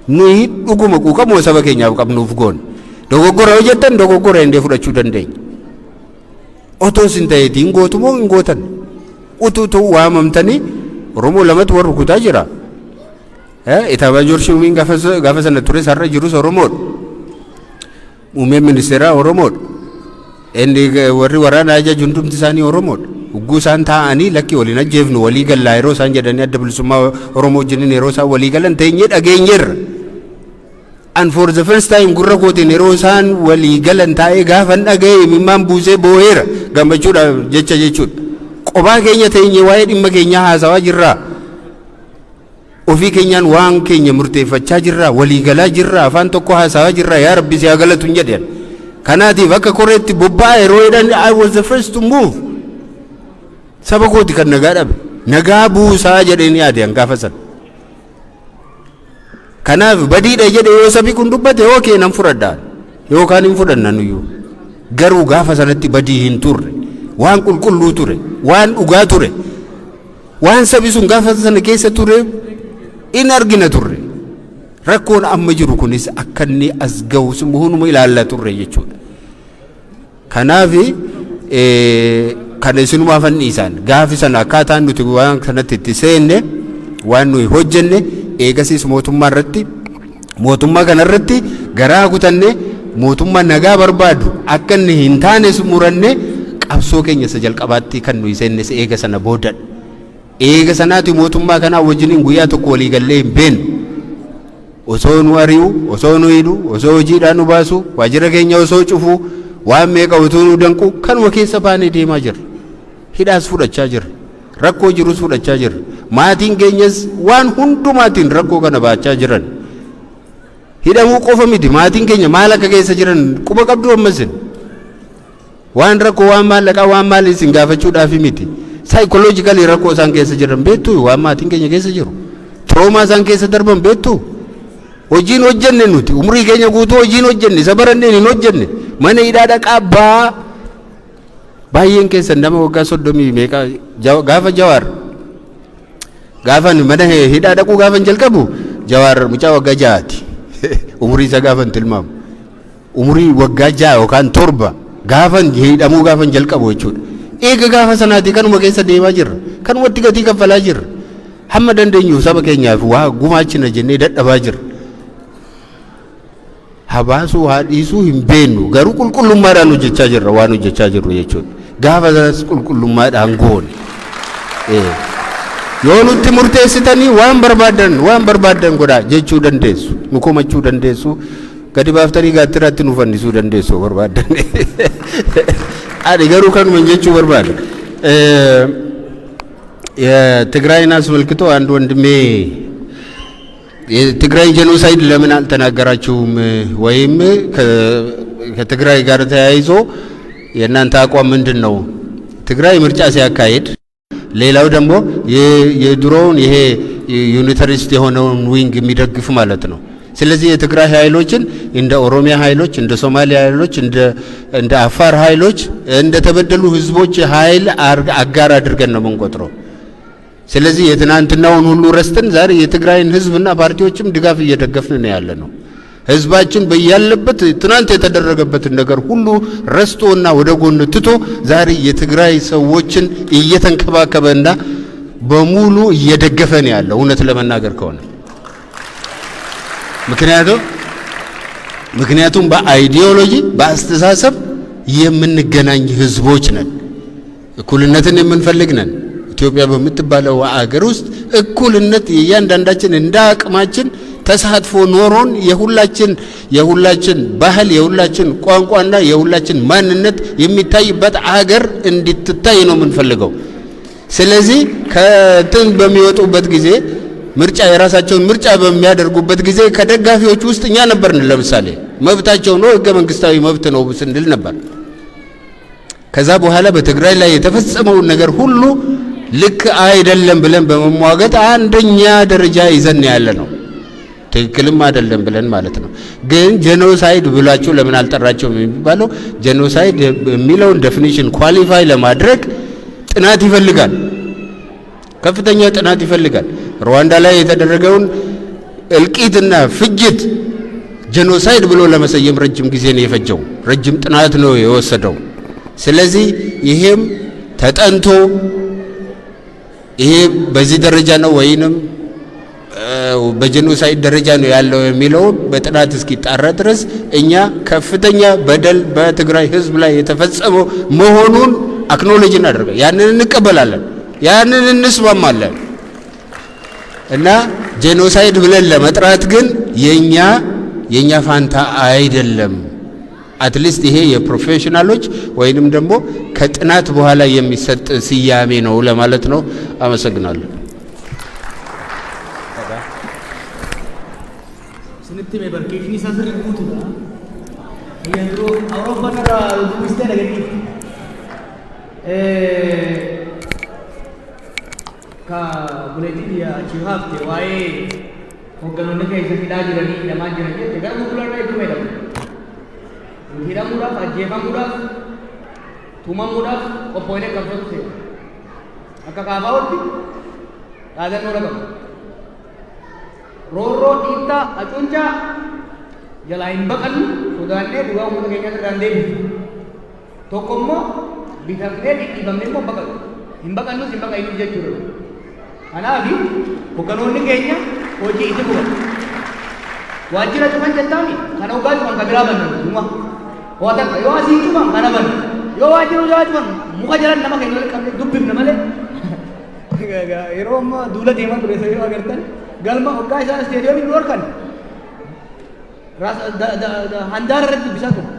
S1: nuyi dhuguma quuqamoo saba keenyaaf qabnuuf goone dogoggora hojjettan dogoggora indee fudhachuu dandeenya otoo sin ta'eetiin gootumoo hin gootan utuu waamamtanii Oromoo lamatu warra rukutaa jira Itamaajoor Shumiin gaafa sana tures har'a jirus Oromoodha muummeen ministeeraa Oromoodha inni warri waraana ajaju hundumti isaanii Oromoodha ugguu isaan taa'anii lakki waliin ajjeefnu walii gallaa yeroo isaan jedhanii adda bilisummaa Oromoo wajjiniin yeroo isaan walii galan teenyee dhageenyeerra and for the first time gurra kootiin yeroo isaan walii galan taa'ee gaafan dhaga'ee imimmaan buusee boo'eera gammachuudhaaf jechuudha qophaa keenya teenyee waa'ee dhimma keenyaa haasawaa jirraa ofii keenyaan waan keenya murteeffachaa jirra walii galaa jirra afaan tokko haasawaa jirra yaa rabbi si galatu hin jedhan kanaatiif akka koreetti bobba'aa yeroo jedhan I was the first to move saba kooti kan nagaa dhabe nagaa buusaa jedheen yaade hangaafa san kanaaf badiidha jedhe yoo sabi kun dubbate okay nan fudhadhaa yookaan hin fudhanna nuyyuu garuu gaafa sanatti badii hin turre waan qulqulluu ture waan dhugaa ture waan sabi sun gaafa sana keessa ture in argina turre rakkoon amma jiru kunis akka inni as ga'u hunuma ilaallaa turre jechuudha kanaaf kan isinumaa fanniisaan gaafi sana akkaataan nuti waan kanatti itti seenne waan nuyi hojjenne eegasiis mootummaa kanarratti garaa kutanne mootummaa nagaa barbaadu akka inni hin taane muranne qabsoo keenya isa jalqabaatti kan nuyi seenne eega sana boodan eega sanaati mootummaa kanaa wajjiniin guyyaa tokko walii gallee hin beenu osoo nu ari'u osoo nu hidhu osoo hojiidhaan nu baasu waajjira keenya osoo cufu waan meeqa utuu nu danqu kanuma keessa baanee deemaa jirra hidhaas fudhachaa jirra rakkoo jirus fudhachaa jirra maatiin keenyas waan hundumaatiin rakkoo kana baachaa jiran hidhamuu qofa miti maatiin keenya maal akka keessa jiran quba qabdu ammasin waan rakkoo waan maallaqaa waan maaliin isin gaafachuudhaaf miti psychologically rakkoo isaan keessa jiran beektu waan maatiin keenya keessa jiru trauma isaan keessa darban beektu hojiin hojjenne nuti umrii keenya guutuu hojiin hojjenne isa baranneen hin hojjenne mana hidhaa dhaqaa baay'een keessa nama waggaa 30 meeqa gaafa Jawaar gaafa mana hidhaa dhaquu gaafa jalqabu Jawaar mucaa waggaa 6ti umrii isa gaafa tilmaamu umrii waggaa 6 yookaan 7 gaafa hidhamuu gaafa jalqabu jechuudha eega gaafa sanaati kanuma keessa deemaa jirra kanumatti gatii kaffalaa jirra hamma dandeenyu saba keenyaaf waa gumaachina jennee dadhabaa jirra habaasuu haadhiisuu hin beennu garuu qulqullummaadhaan hojjechaa jirra waan hojjechaa jirru jechuudha gaafa sanas qulqullummaadhaan goone yoo nutti murteessitanii waan barbaadan godhaa jechuu dandeessu nu komachuu dandeessu gadi baaftanii gaatiraatti nu fannisuu dandeessu barbaadan ani garuu kanuma jechuu barbaada የትግራይን አስመልክቶ አንድ ወንድሜ የትግራይ ጄኖሳይድ ለምን አልተናገራችሁም ወይም ከትግራይ ጋር ተያይዞ የእናንተ አቋም ምንድነው ትግራይ ምርጫ ሲያካሂድ ሌላው ደግሞ የድሮውን ይሄ ዩኒታሪስት የሆነውን ዊንግ የሚደግፍ ማለት ነው ስለዚህ የትግራይ ኃይሎችን እንደ ኦሮሚያ ኃይሎች እንደ ሶማሊያ ኃይሎች እንደ አፋር ኃይሎች እንደ ተበደሉ ህዝቦች ኃይል አጋር አድርገን ነው የምንቆጥረው ስለዚህ የትናንትናውን ሁሉ ረስተን ዛሬ የትግራይን ህዝብና ፓርቲዎችም ድጋፍ እየደገፍን ነው ያለነው ህዝባችን በያለበት ትናንት የተደረገበትን ነገር ሁሉ ረስቶና ወደ ጎን ትቶ ዛሬ የትግራይ ሰዎችን እየተንከባከበና በሙሉ እየደገፈ ነው ያለው እውነት ለመናገር ከሆነ ምክንያቱም በአይዲዮሎጂ በአስተሳሰብ የምንገናኝ ህዝቦች ነን እኩልነትን የምንፈልግ ነን ኢትዮጵያ በምትባለው አገር ውስጥ እኩልነት የእያንዳንዳችን እንደ አቅማችን ተሳትፎ ኖሮን የሁላችን ባህል የሁላችን ቋንቋና የሁላችን ማንነት የሚታይበት አገር እንድትታይ ነው የምንፈልገው ስለዚህ ከትን በሚወጡበት ጊዜ ምርጫ የራሳቸውን ምርጫ በሚያደርጉበት ጊዜ ከደጋፊዎች ውስጥ እኛ ነበርን ለምሳሌ መብታቸው ነው ህገ መንግስታዊ መብት ነው ስንል ነበር ከዛ በኋላ በትግራይ ላይ የተፈጸመው ነገር ሁሉ ልክ አይደለም ብለን በመሟገት አንደኛ ደረጃ ይዘን ያለ ነው ትክክልም አይደለም ብለን ማለት ነው ግን ጄኖሳይድ ብላችሁ ለምን አልጠራቸውም የሚባለው ጄኖሳይድ የሚለውን ዴፊኒሽን ኳሊፋይ ለማድረግ ጥናት ይፈልጋል ከፍተኛ ጥናት ይፈልጋል ሩዋንዳ ላይ የተደረገውን እልቂትና ፍጅት ጄኖሳይድ ብሎ ለመሰየም ረጅም ጊዜ ነው የፈጀው ረጅም ጥናት ነው የወሰደው ስለዚህ ይሄም ተጠንቶ ይሄ በዚህ ደረጃ ነው ወይንም በጄኖሳይድ ደረጃ ነው ያለው የሚለው በጥናት እስኪጣራ ድረስ እኛ ከፍተኛ በደል በትግራይ ህዝብ ላይ የተፈጸመው መሆኑን አክኖሎጂ እናደርጋለን ያንን እንቀበላለን ያንን እንስማማለን እና ጄኖሳይድ ብለን ለመጥራት ግን የኛ ፋንታ አይደለም አትሊስት ይሄ የፕሮፌሽናሎች ወይንም ደግሞ ከጥናት በኋላ የሚሰጥ ስያሜ ነው ለማለት ነው አመሰግናለሁ
S5: Sinitti mee barkeeshni isaa sirrii guutuudha. Yeroo Awurooppaan irraa dubbistee dhaganii. Ka buleetii achi hafte waa'ee hogganoonni keessa hidhaa jiranii hidhamaa jiran jette gara gurgurarraa hedduu jedhamu. Hidhamuudhaaf, ajjeefamuudhaaf, tumamuudhaaf qophoilee qabsootu seera. Akka kaafaa'utti dhaadannoo dhagamu. Roorroo dhiittaa acuuncaa jalaa hin baqannu sodaannee dhugaa uummata keenyaa irraan deebisu. Tokko immoo bitafnee dhidhiibamnee immoo baqannu. Hin baqannus hin baqainus jechuudha. Kanaaf hogganoonni keenya hojii itti fufatu. Waajjira cufan jettaami kana hoggaa cufan kan biraa bannu dhuma. Yoo asii cufan kana bannu. Yoo waajjira hojaa cufan muka jalan nama keenya waliin qabne dubbifna malee. Yeroo amma duula deemaa ture yoo agartan galma hoggaa isaan isteediyoomii nu dhorkan. Handaara irratti dubbisaa ture.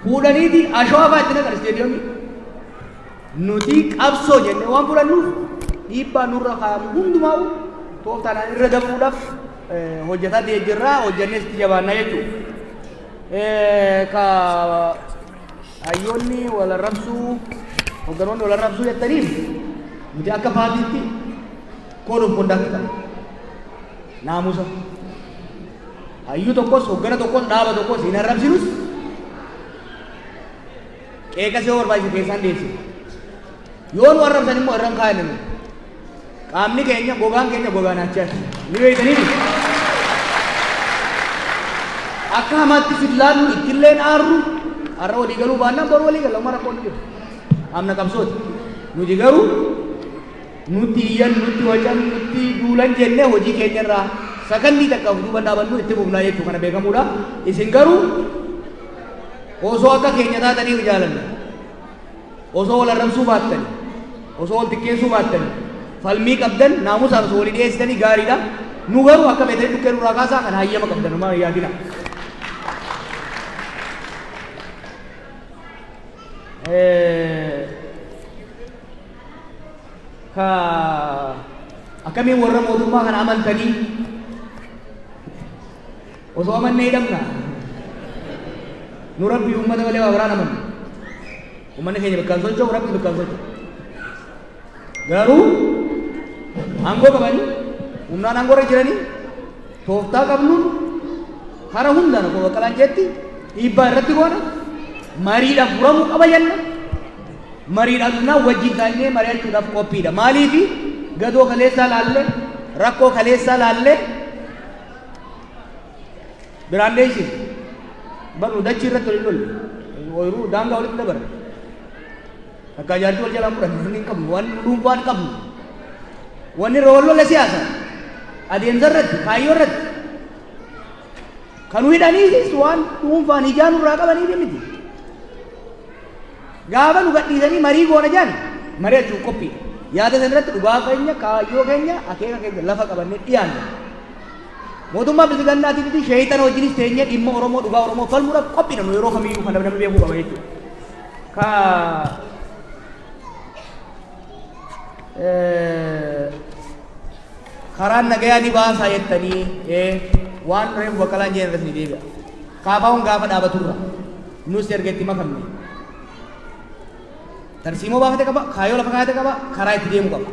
S5: Fuudhaniiti ashawaa fa'aa itti naqan isteediyoomii. Nuti qabsoo jennee waan fudhannuuf dhiibbaa nurra kaa'amu hundumaa'u tooftaadhaan irra dafuudhaaf hojjetaa deejjirraa hojjennees itti jabaannaa jechuudha. Ka hayyoonni wal arrabsuu hogganoonni wal arrabsuu jettaniif nuti akka paartiitti kooduuf kondaakti qabna. Naamusa. Hayyuu tokkos hoggana tokkos dhaaba tokkos hin arrabsinus qeeqa si barbaachise keessaan deebisina. Yoo nu arrabsan immoo irraan kaa'annu. Qaamni keenya gogaan keenya gogaan achaati. Ni beektanii akka hamaatti fillaannu ittilleen aarru har'a walii galuu baannaan boru walii gala mara qoonni jiru. Amna qabsooti. Nuti garuu nuti iyyan nuti wacan nuti duulan jennee hojii keenya irraa sakandii takka duuba dhaabannu itti fufnaa jechuu kana beekamuudha. Isin garuu osoo akka keenya taatanii jaalanna. Osoo wal arrabsuu baattani. Osoo wal xiqqeessuu baattani. Falmii qabdan naamusaan osoo walii dhiyeessitanii gaariidha. Nu garuu akka beetanii dhukkee nurraa kaasaa kan hayyama qabdan homaa yaadina. Akkamiin warra mootummaa kana amantanii osoo amannee hidhamna. Nu rabbii uummata malee waa biraan amanna. Uummanni keenya bakkaan socho'u rabbi bakkaan socho'u. Garuu aangoo qabanii humnaan aangoo irra jiranii tooftaa qabnuun hara hundaan akkuma baqqalaan jetti dhiibbaa irratti goona mariidhaan furamuu qaba jenna. Mariidhaan dhufnaan wajjin taa'ee mari'achuudhaaf qophiidha. Maaliifi gadoo kaleessaa laallee rakkoo kaleessaa laallee biraan deeshin barru dachii irratti waliin lolle ooyiruu daangaa walitti dabara. Akka ajaa'ibaa wal jalaa mudhan hin qabnu waan dhuunfaan qabnu wanni irra wal lolle siyaasa adeemsa irratti kaayyoo irratti kan hidhaniisis waan dhuunfaan ijaan irraa qabaniif miti. Gaafa nu gadhiisanii marii goona jaan mari'achuuf qophiidha. Yaada sana irratti dhugaa keenya kaayyoo keenya akeeka keenya lafa qabannee dhiyaanna. Mootummaa bilisummaatiitti sheeyitan wajjinis teenyee dhimma Oromoo dhugaa Oromoo falmuudhaaf qophiidha nu yeroo kamiyyuu kan namni beekuu qaba jechuudha. Karaan nagayaa ni baasaa jettanii waan reefu baqqalaan jeen irratti ni deebi'a. Kaafaa'uun gaafa dhaabaturra nus erga itti makamne. Tarsiimoo baafate qaba, kaayyoo lafa kaayate qaba, karaa itti deemu qaba.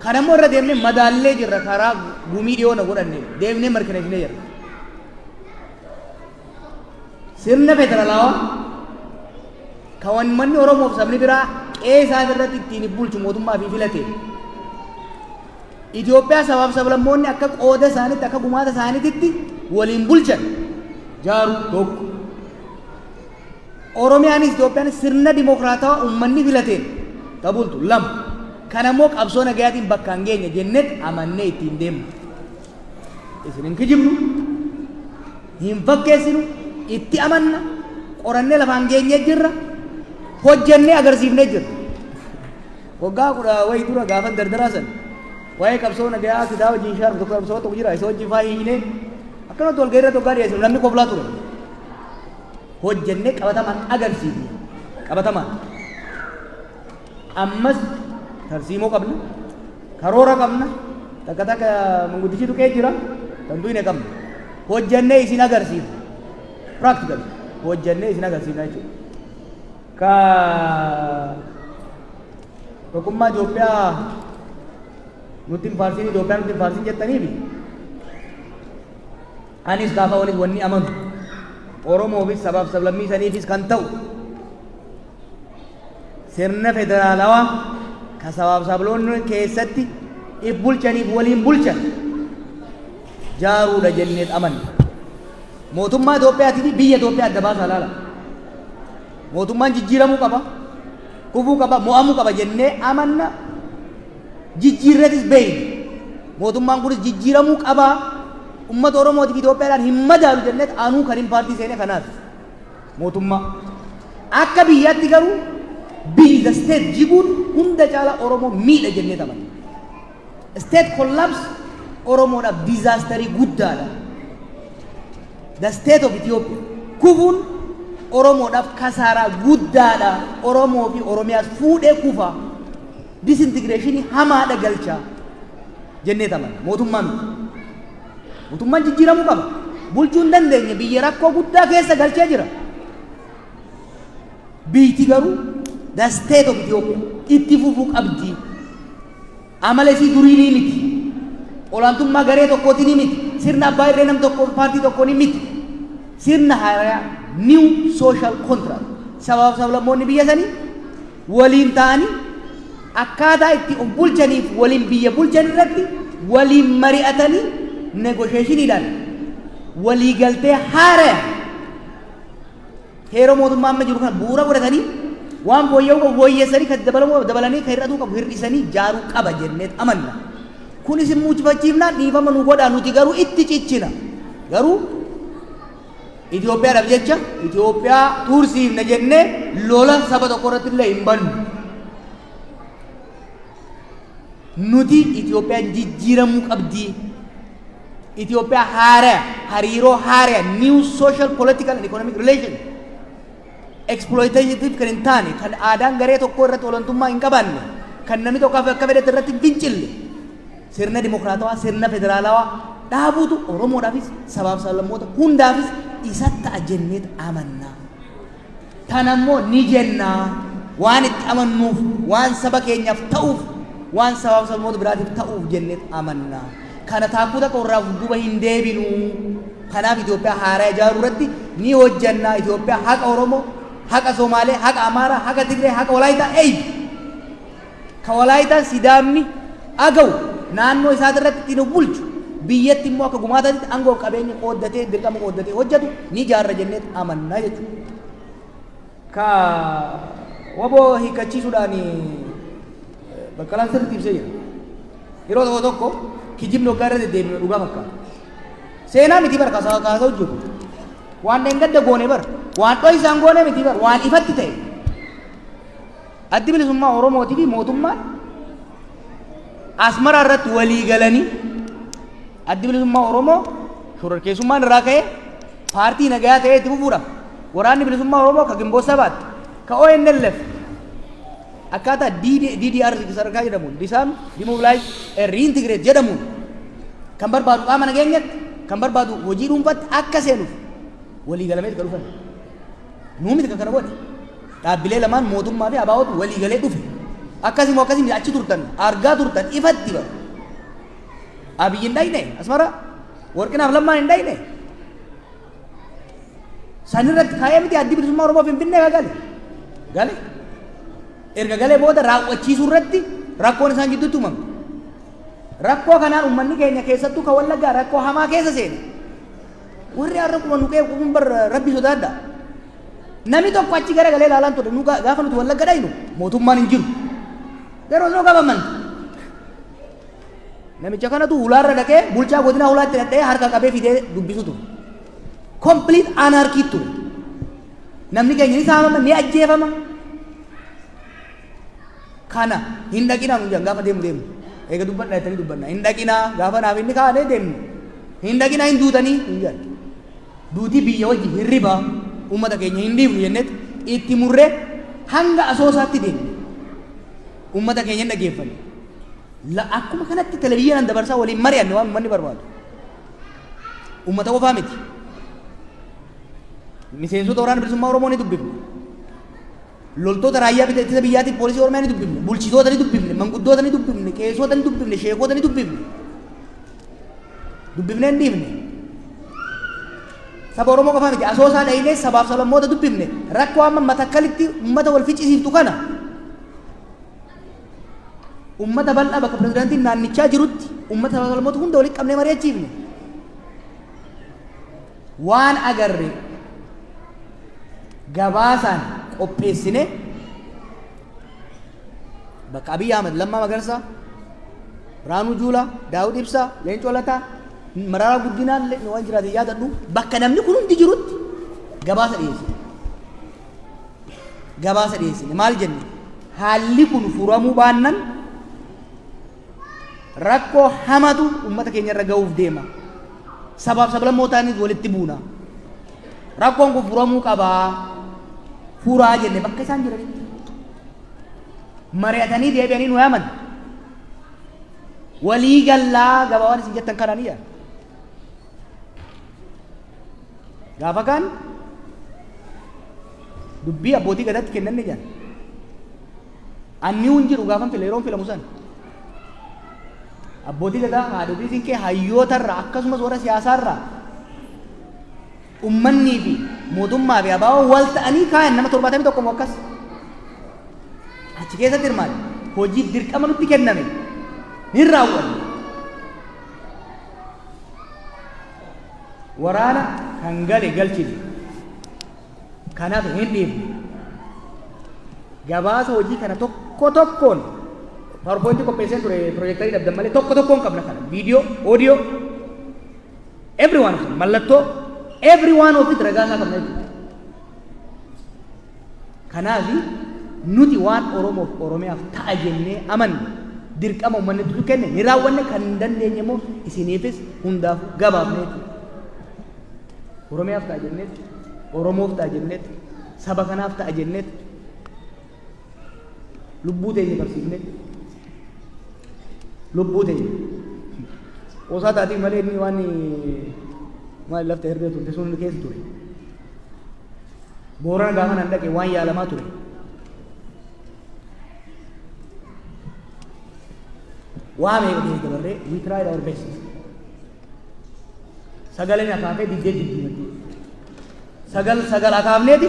S5: Kanammoo irra deemnee madaallee jirra karaa gumii dhiyoo na godhanne deemnee mirkaneessinee jirra. Sirna federaalawaa kan manni Oromoof sabni biraa qe'ee isaa irratti ittiin bulchu mootummaa fi filate. Itoophiyaa sabaaf sablammoonni akka qooda isaaniitti akka gumaata isaaniitti waliin bulchan jaaru tokko. Oromiyaanis Itoophiyaanis sirna dimokiraatawaa uummanni filateen qabultu lama. Kanammoo qabsoo nagayaatiin bakka hin geenye jennet amannee ittiin deemna. Isin hin kijibnu, hin fakkeessinu, itti amanna, qorannee lafaan geenyee jirra, hojjennee agarsiifnee jirra. Waggaa kudha wayii dura gaafa dardaraa sana waa'ee qabsoo nagayaa kitaaba jiishaar tokko qabsoo tokko jira isa hojii faa hiinee akkanatti wal gahiirra tokko dhiyeessinu namni qoblaa ture. Hojjennee qabatamaan agarsiifne qabatamaan. Ammas tarsiimoo qabna, karoora qabna, takka takka manguddichi tuqee jira, kan du'ine qabna. hojjannee isin agarsiifna. Practical hojjannee isin agarsiifna jechuudha. Ka tokkummaa Itoophiyaa nutti hin faarsin, Itoophiyaa nutti hin faarsin jettaniifi anis gaafa walis wanni amanu Oromoofis sabaaf sablammii saniifis kan ta'u sirna federaalawaa ka sabaaf sabloonni keessatti if bulchaniif waliin bulchan jaaruudha jenneet amanna. Mootummaa Itoophiyaatii fi biyya Itoophiyaa adda baasaa laala. Mootummaan jijjiiramuu qaba, kufuu qaba, mo'amuu qaba jennee amanna. Jijjiirreetis beeyna. Mootummaan kunis jijjiiramuu qaba. Uummata Oromootii fi Itoophiyaadhaan hin madaalu jenneet anuu kan hin paartii seene kanaaf mootummaa. Akka biyyaatti garuu biyyi the state jiguun hunda caala Oromoo miidha jennee amanna. State collapse Oromoodhaaf disaasterii guddaadha. The state of Ethiopia kufuun Oromoodhaaf kasaaraa guddaadha. Oromoo fi Oromiyaas fuudhee kufa. Disintegreeshinii hamaadha galchaa jennee amanna. Mootummaa miti. Mootummaan jijjiiramuu qaba. Bulchuu hin dandeenye biyya rakkoo guddaa keessa galchee jira. Biyyiti garuu the state of Ethiopia itti fufuu qabdi. Amala isii durii ni miti. Olaantummaa garee tokkooti ni miti. Sirna abbaa irree nam tokko paartii tokko ni miti. Sirna haaraa new social contract. Sabaaf sablammoonni biyya sanii waliin ta'anii akkaataa itti of bulchaniif waliin biyya bulchan irratti waliin mari'atanii negotiationiidhaan walii galtee haaraa heeroo mootummaa amma jiru kan bu'uura godhatanii waan fooyya'uu qabu fooyyeessanii kan dabalanii kan hir'atuu qabu hir'isanii jaaruu qaba jenneet amanna. Kunis immoo mucifachiifnaan dhiifama nu godhaa nuti garuu itti cichina. Garuu Itoophiyaadhaaf jecha Itoophiyaa tursiifna jennee lola saba tokko irratti illee hin bannu. Nuti Itoophiyaan jijjiiramuu qabdi. Ethiopia haaraa hariiroo haaraa new social political and economic relation exploitative kan hin taane kan aadaan garee tokko irratti olaantummaa hin qabaanne kan namni tokko akka fedhetti irratti hin fincille sirna dimokiraatawaa sirna federaalawaa dhaabuutu Oromoodhaafis sabaaf sablammoota hundaafis isa ta'a jenneet amanna. Tan ammoo ni jenna waan itti amannuuf waan saba keenyaaf ta'uuf waan sabaaf sablammoota biraatiif ta'uuf jenneet amanna. Kana taakuu takka irraa duuba hin deebinu. Kanaaf Itoophiyaa haaraa ijaaruu irratti ni hojjanna. Itoophiyaa haqa Oromoo, haqa Somaalee, haqa Amaaraa, haqa Tigree, haqa Walaayitaa eeyibi. Ka Walaayitaa Sidaamni agawu naannoo isaati irratti ittiin bulchu biyyatti immoo akka gumaataatti aangoo qabeenya qooddatee dirqama qooddatee hojjetu ni ijaarra jennee amannaa jechuudha. Ka waboo hiikkachiisuudhaan Baqqalaan sirriitti ibsee jira. Yeroo tokko tokko kijibni waggaa irra deddeebiin dhugaa fakkaata. Seenaa miti bara kaasaa hojjetu. Waan dheengadda goone bara. Waan dho'isaan goone miti bara. Waan ifatti ta'e. Addi bilisummaa Oromootii fi mootummaan Asmaraa irratti walii galanii addi bilisummaa Oromoo shororkeessummaan irraa ka'ee paartii nagayaa ta'ee itti fufuudha. Waraanni bilisummaa Oromoo ka Gimboo Sabaatti ka ONLF akkaataa DDR sadarkaa jedhamuun disaan demobilize reintegrate jedhamuun kan barbaadu qaama nageenyatti kan barbaadu hojii dhuunfaatti akka seenuuf walii galamee itti dhufan. Nuu miti kan kana godhe dhaabbilee lamaan mootummaa fi abaa'ootu walii galee dhufe. Akkasimoo akkasiin achi turtan argaa turtan ifatti bara. Abiyyi hin dhayne Asmara Warqinaaf Lammaan hin dhayne. Sanirratti kaayee miti addi bilisummaa Oromoo Finfinnee gale. Gale. Erga galee booda raawwachiisuu irratti rakkoon isaan gidduutti uumame. Rakkoo kanaan uummanni keenya keessattuu kan Wallaggaa rakkoo hamaa keessa seene. Warri har'a kuma nuqee kun bar rabbi sodaadha. Namni tokko achi gara galee ilaalaan ture nu gaafa nuti Wallagga dhaynu mootummaan hin jiru. Yeroo soo qabaman. Namicha kanatu hulaarra dhaqee bulchaa godina hulaatti dhaqee harka qabee fidee dubbisu ture. Complete anarchy ture. Namni keenya ni saamama ni ajjeefama. Kana hin dhaqinaa nu gaafa deemu. Eega dubbanna jettanii dubbanna. Hin dhaqinaa gaafa naaf inni kaanee deemnu. Hin dhaqinaa hin duutanii hin jedhu. Duutii biyya wajjin hirriba uummata keenya hin dhiifnu jennetti itti murree hanga asoosaatti deemnu. Uummata keenya hin dhaggeeffanne. Akkuma kanatti televizyinaan dabarsaa waliin mari'anne waan uummanni barbaadu. ummata qofaa miti miseensota waraana bilisummaa Oromoo ni dubbifne loltoota raayyaa ittisa biyyaatiin poolisii Oromiyaa ni dubbifne bulchitoota ni dubbifne manguddoota ni dubbifne qeesota ni dubbifne sheekota ni dubbifne dubbifnee hin dhiifne saba Oromoo qofaa miti asoosaa dhahinee sabaaf sablammoota dubbifne rakkoo amma matakkalitti ummata wal ficcisiiftu kana ummata bal'aa bakka pirezidaantiin naannichaa jirutti ummata sablammoota hunda walitti qabnee mari'achiifne waan agarre gabaasaan qopheessine bakka Abiy Ahmed Lammaa Magarsaa Biraanuu Juulaa Daawud Ibsaa Leencoo Lataa Mararaa Guddinaan waan jiraate yaadadhu bakka namni kun hundi jirutti gabaasa dhiyeessine maal jenne haalli kun furamuu baannan rakkoo hamatu ummata keenya irra ga'uuf deema sabaaf sablammootaanis walitti buuna rakkoon kun furamuu qabaa furaa jenne bakka isaan jiranitti mari'atanii deebi'anii nu yaaman walii gallaa gabaawwan isin jettan kananiidha gaafa kaan dubbii abbootii gadaatti kennanne jedhan anni hun jiru gaafan fila yeroon filamu san abbootii gadaa haadhotii isin kee hayyootarraa akkasumas warra siyaasaarraa ummannii fi mootummaa fi abaawwan wal ta'anii kaayan nama 71 akkas achi keessatti hirmaate hojii dirqama nutti kenname hin raawwanne waraana kan gale galchine kanaaf hin dhiifne gabaasa hojii kana tokko tokkoon PowerPoint qopheessee ture pirojektarii dhabdan malee tokko tokkoon qabna kana viidiyoo audio everyone mallattoo everyone of it ragaasaa qabna jechuudha kanaaf nuti waan Oromoof Oromiyaaf ta'a jennee amanne dirqama uummanni nutti kenne ni raawwanne kan hin dandeenye immoo isiniifis hundaaf gabaafne jechuudha Oromiyaaf ta'a jenneet Oromoof ta'a jenneet saba kanaaf ta'a jenneet lubbuu teenya barsiifne lubbuu teenya osaa taatiin malee inni waan maal lafta herree turte sun keessa ture Boorana gaafa nan dhaqe waan yaalamaa ture waa meeqa keessa dabarree we tried our best sagaleen akaafee diddee sagal akaafneeti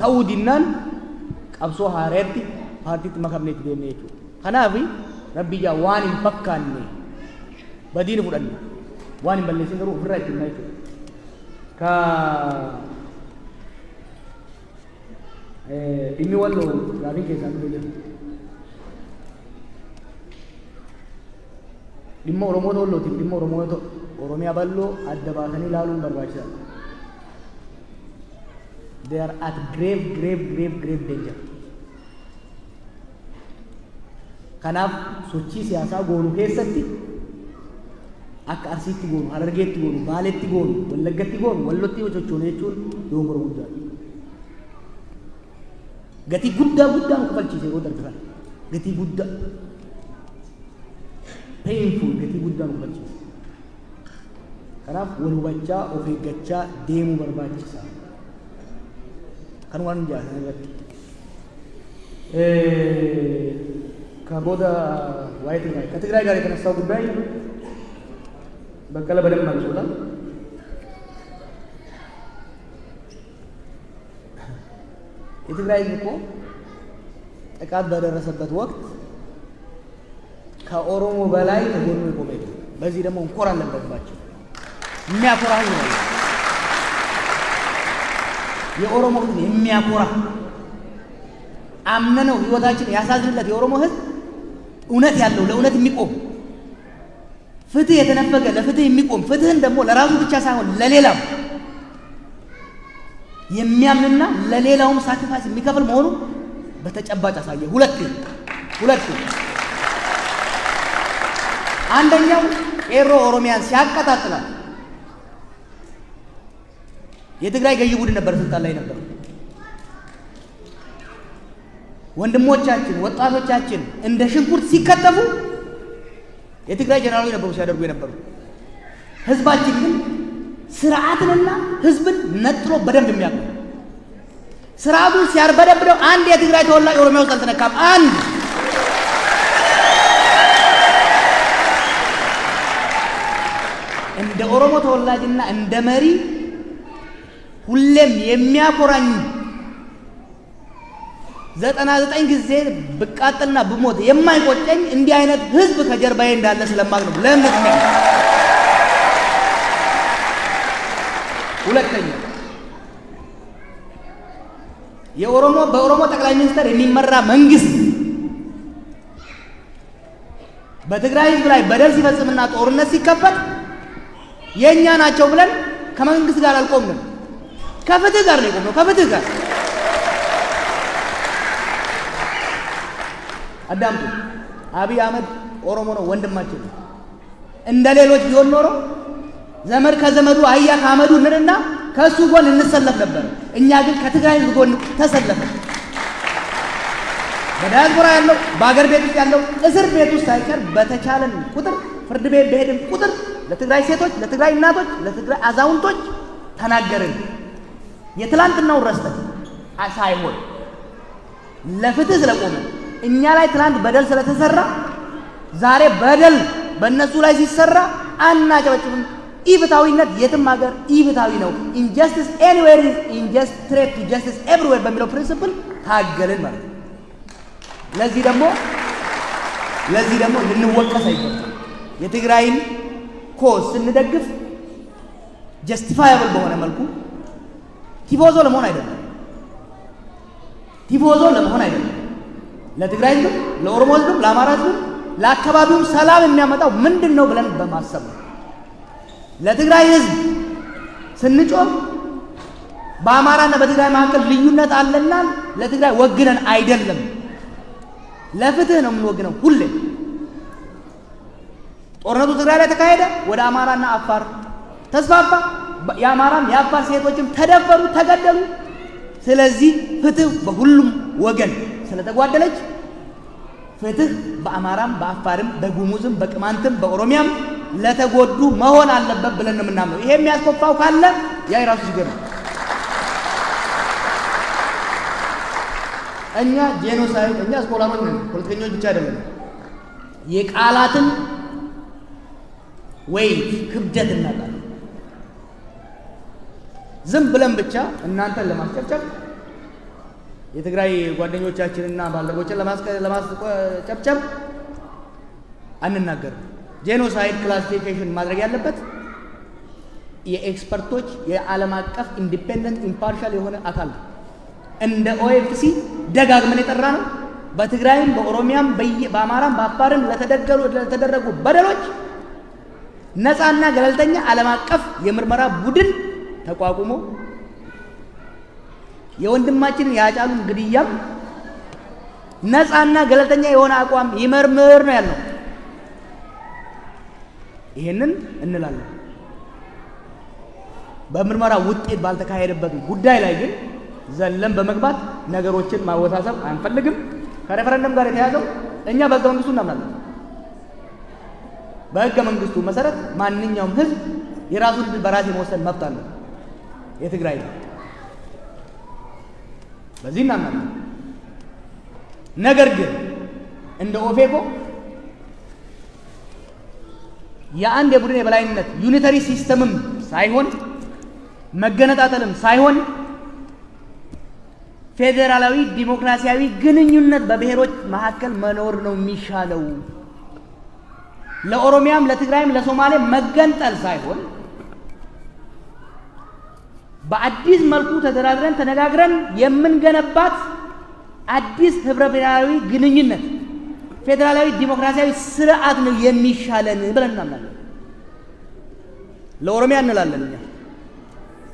S5: ta'uu dinnaan qabsoo haareetti paartiitti makamneetti deemne jechuudha kanaaf rabbi ijaa waan hin fakkaanne badiin fudhanne waan hin balleessin garuu ofirraa itti himna jechuudha ka dhimmi walloo gaafii keessaa dhufe jiru dhimma Oromoota wallootiif dhimma Oromoota Oromiyaa bal'oo adda baasanii ilaaluun barbaachisaadha. They are at grave danger. Kanaaf sochii siyaasaa goonu keessatti akka Arsiitti goonu, Harargeetti goonu, Baaleetti goonu, Wallaggatti goonu, Wallotti sochoonu jechuun dogoggora guddaadha. Gatii guddaa nu kafalchiise yeroo darbe kana. Gatii guddaa. Painful gatii guddaa nu kafalchiise. Kanaaf wal hubachaa of eeggachaa deemuu barbaachisa. Kan waan jaalatan irratti. Ka booda waa'ee Tigraay. Ka Tigraay gaarii kan isaa guddaa Baqqala Badan Mansuudha. የትግራይ እኮ ጥቃት በደረሰበት ወቅት ከኦሮሞ በላይ ተጎኑ የቆመ በዚህ ደግሞ እንኮራለን በባቸው የሚያኮራ ነው የኦሮሞ ህዝብ የሚያኮራ አምነነው ህይወታችን ያሳዝንለት የኦሮሞ ህዝብ እውነት ያለው ለእውነት የሚቆም ፍትህ የተነፈገ ለፍትህ የሚቆም ፍትህን ደግሞ ለራሱ ብቻ ሳይሆን ለሌላም የሚያምንና ለሌላውም ሳክሪፋይስ የሚከፍል መሆኑ በተጨባጭ አሳየ። ሁለት አንደኛው ቄሮ ኦሮሚያን ሲያቀጣጥላል የትግራይ ገዢ ቡድን ነበር ስልጣን ላይ ነበር። ወንድሞቻችን ወጣቶቻችን እንደ ሽንኩርት ሲከተፉ የትግራይ ጀነራሎች ነበሩ ሲያደርጉ የነበሩ ህዝባችን ግን ስርዓትንና ህዝብን ነጥሎ በደንብ የሚያውቅ ስርዓቱን ሲያርበደብደው አንድ የትግራይ ተወላጅ ኦሮሚያ ውስጥ አልተነካም። አንድ እንደ ኦሮሞ ተወላጅና እንደ መሪ ሁሌም የሚያኮራኝ 99 ጊዜ ብቃጠልና ብሞት የማይቆጨኝ እንዲህ አይነት ህዝብ ከጀርባዬ እንዳለ ስለማቅ ነው። ለምን ነው? ሁለተኛ በኦሮሞ ጠቅላይ ሚኒስትር የሚመራ መንግስት በትግራይ ህዝብ ላይ በደል ሲፈጽምና ጦርነት ሲከፈት የኛ ናቸው ብለን ከመንግስት ጋር አልቆምንም። ከፍትህ ጋር ነው የቆምነው። ከፍትህ ጋር አዳምጡ። አብይ አህመድ ኦሮሞ ነው፣ ወንድማችን ነው። እንደ ሌሎች ቢሆን ኖሮ ዘመድ ከዘመዱ አህያ ከአመዱ እንልና ከሱ ጎን እንሰለፍ ነበር። እኛ ግን ከትግራይ ህዝብ ጎን ተሰለፈ። በዲያስፖራ ያለው በአገር ቤት ውስጥ ያለው እስር ቤት ውስጥ ሳይቀር በተቻለን ቁጥር ፍርድ ቤት በሄድን ቁጥር ለትግራይ ሴቶች፣ ለትግራይ እናቶች፣ ለትግራይ አዛውንቶች ተናገርን። የትላንትናውን ረስተን ሳይሆን ለፍትህ ስለቆመ እኛ ላይ ትላንት በደል ስለተሰራ ዛሬ በደል በእነሱ ላይ ሲሰራ አናጨበጭብም። ኢፍትሃዊነት የትም ሀገር ኢፍትሃዊ ነው። ኢንጀስቲስ ኤኒዌር ኢዝ ኢንጀስት ትሬት ቱ ጀስቲስ ኤቭሪዌር በሚለው ፕሪንሲፕል ታገልን ማለት ነው። ለዚህ ደግሞ ልንወቀስ አይገባም። የትግራይን ኮዝ ስንደግፍ ጀስቲፋያብል በሆነ መልኩ ቲፎዞ ለመሆን አይደለም። ለትግራይ ህዝብ፣ ለኦሮሞ ህዝብ፣ ለአማራ ህዝብ፣ ለአካባቢው ሰላም የሚያመጣው ምንድን ነው ብለን በማሰብ ነው። ለትግራይ ህዝብ ስንጮህ በአማራና በትግራይ መካከል ልዩነት አለና ለትግራይ ወግነን አይደለም። ለፍትህ ነው የምንወግነው። ሁሌ ጦርነቱ ትግራይ ላይ ተካሄደ፣ ወደ አማራና አፋር ተስፋፋ። የአማራም የአፋር ሴቶችም ተደፈሩ፣ ተገደሉ። ስለዚህ ፍትህ በሁሉም ወገን ስለተጓደለች ፍትህ በአማራም በአፋርም በጉሙዝም በቅማንትም በኦሮሚያም ለተጎዱ መሆን አለበት ብለን ነው የምናምነው። ይሄ የሚያስቆፋው ካለ ያ የራሱ ችግር ነው። እኛ ጄኖሳይድ እኛ ስኮላሮች ነን፣ ፖለቲከኞች ብቻ አይደለም። የቃላትን ወይ ክብደት እናውቃለን። ዝም ብለን ብቻ እናንተን ለማስጨብጨብ የትግራይ ጓደኞቻችንና ባልደረቦችን ለማስጨብጨብ አንናገርም። ጄኖሳይድ ክላሲፊኬሽን ማድረግ ያለበት የኤክስፐርቶች የዓለም አቀፍ ኢንዲፔንደንት ኢምፓርሻል የሆነ አካል ነው። እንደ ኦኤፍሲ ደጋግመን የጠራ ነው። በትግራይም በኦሮሚያም በአማራም በአፋርም ለተደረጉ በደሎች ነፃና ገለልተኛ ዓለም አቀፍ የምርመራ ቡድን ተቋቁሞ የወንድማችንን የአጫሉን ግድያም ነፃና ገለልተኛ የሆነ አቋም ይመርምር ነው ያለው። ይሄንን እንላለን። በምርመራ ውጤት ባልተካሄደበት ጉዳይ ላይ ግን ዘለን በመግባት ነገሮችን ማወሳሰብ አንፈልግም። ከሬፈረንደም ጋር የተያዘው እኛ በሕገ መንግስቱ እናምናለን። በሕገ መንግስቱ መሰረት ማንኛውም ህዝብ የራሱን ዕድል በራስ የመወሰን መብት አለው። የትግራይ ነው፣ በዚህ እናምናለን። ነገር ግን እንደ ኦፌኮ የአንድ የቡድን የበላይነት ዩኒተሪ ሲስተምም ሳይሆን መገነጣጠልም ሳይሆን ፌዴራላዊ ዲሞክራሲያዊ ግንኙነት በብሔሮች መካከል መኖር ነው የሚሻለው። ለኦሮሚያም ለትግራይም ለሶማሌ መገንጠል ሳይሆን በአዲስ መልኩ ተደራድረን ተነጋግረን የምንገነባት አዲስ ህብረ ብሔራዊ ግንኙነት ፌዴራላዊ ዲሞክራሲያዊ ስርዓት ነው የሚሻለን ብለን እናምናለን። ለኦሮሚያ እንላለን እኛ፣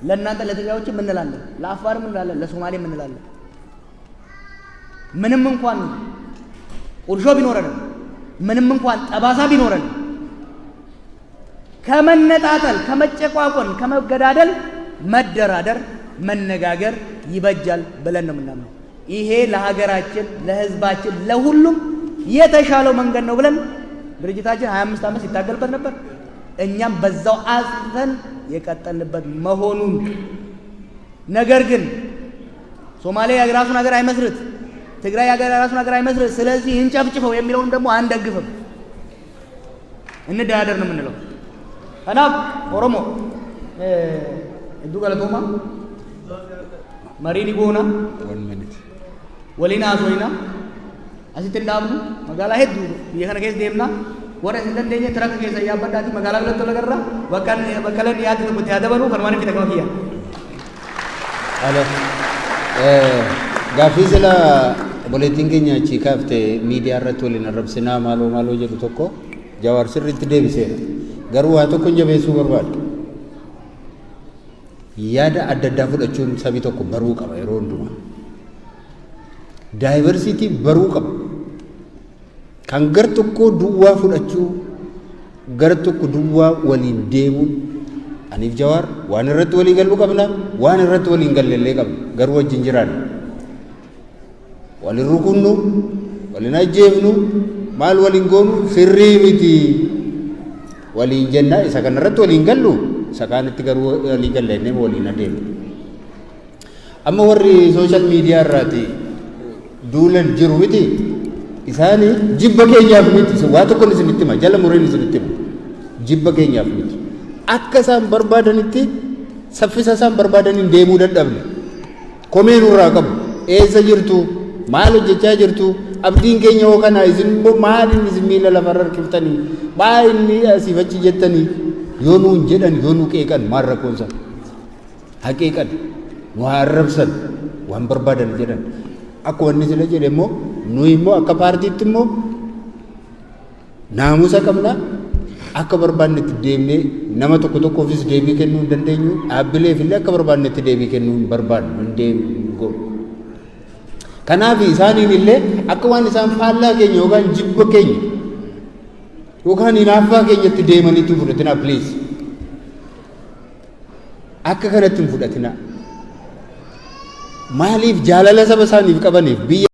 S5: ለእናንተ ለትግራዮችም እንላለን፣ ለአፋርም እንላለን፣ ለሶማሌም እንላለን። ምንም እንኳን ቁርሾ ቢኖረን፣ ምንም እንኳን ጠባሳ ቢኖረን፣ ከመነጣጠል ከመጨቋቆን ከመገዳደል መደራደር መነጋገር ይበጃል ብለን ነው የምናምነው። ይሄ ለሀገራችን ለህዝባችን ለሁሉም የተሻለው መንገድ ነው ብለን ድርጅታችን 25 ዓመት ሲታገልበት ነበር። እኛም በዛው አጽንተን የቀጠልንበት መሆኑን ነገር ግን ሶማሌ የራሱን ሀገር አይመስርት፣ ትግራይ የራሱን ሀገር አይመስርት፣ ስለዚህ እንጨፍጭፈው የሚለውን ደግሞ አንደግፍም። እንደያደር ነው የምንለው። ከናፍ ኦሮሞ እዱ ገለቶማ መሪኒ ጎና ወሊና አሶይና አሲት እንዳብኑ መጋላ ሄዱ የከነ ኬስ ደምና ወረ እንደንደኛ ትረክ ኬስ ያበዳቲ መጋላ ለቶ ለገራ በቀለን ያት ተሙት ያደበኑ ከርማን ፊት ተከማኪያ
S1: አለ ጋፊ ስለ ቦሌቲን ከኛ ቺካፍቴ ሚዲያ ረቶልን ረብስና ማሎ ማሎ ጀዱ ተኮ ጃዋር ስሪት ደብሴ ገሩ ዋቶ ኮንጀ ቤሱ በርባድ ያዳ አደዳ ፍለቹን ሰቢ ተኮ በሩ ቀባ ይሮንዱማ ዳይቨርሲቲ በሩ ቀባ ካንገር ተኮ ዱዋ ፍለቹ ገር ተኮ ዱዋ ወሊን ደሙ አኒፍ ጃዋር ዋን ረት ወሊ ገሉ ቀብና ዋን ረት ወሊ ገለለ ቀብ ገሩ ወጅንጅራን ወሊ ሩኩኑ ወሊ ናጀብኑ ማል ወሊ ጎኑ ፍሪሚቲ ወሊ ጀና ኢሳከን ረት ወሊ ገሉ ሰካንት ገሩ ወሊ ገለነ ወሊ ነደም አማ ወሪ ሶሻል ሚዲያ ራቲ ዱለን ጅሩ ሚቲ ኢሳኒ ጅበከኛፍ ሚቲ ዋት ኮን ስንትማ ጀለ ሙሬን ስንትማ ጅበከኛፍ ሚቲ አከሳም በርባደንቲ ሰፍሰሳም በርባደን እንደሙ ደደብነ ኮሜኑ ራቀም ኤዘ ጅርቱ ማል ጀቻ ጅርቱ አብዲን ከኛ ወከና ዝምቦ ማልን ዝሚለ ለፈረር ክፍተኒ ባይኒ ሲፈጭ ጀተኒ ዮኑ ጀደን ዮኑ ቀቀን ማረኮንሳ ሐቂቀን ሙሐረብሰን ዋን በርባደን ጀደን አኮ ወኒ ስለጀ ደሞ ኑይሞ አከ ፓርቲትሞ ናሙሰ ቀምና አከ በርባነት ደምኔ ነመ tokko tokko ፊስ ደቢ ከኑ እንደንደኙ አብሌ ፍለ አከ በርባነት ደቢ ከኑ በርባድ እንደ ጎ ከናፊ ኢሳኒ ሚለ አከ ዋን ኢሳን ፋላ ከኝ ወጋን ጅብ ከኝ ወጋን ኢናፋ ከኝት ደመኒቱ ፍለትና ፕሊዝ አከ ከነትን ፍለትና ማሊፍ ጃላለ ሰበሳኒፍ ቀበኒፍ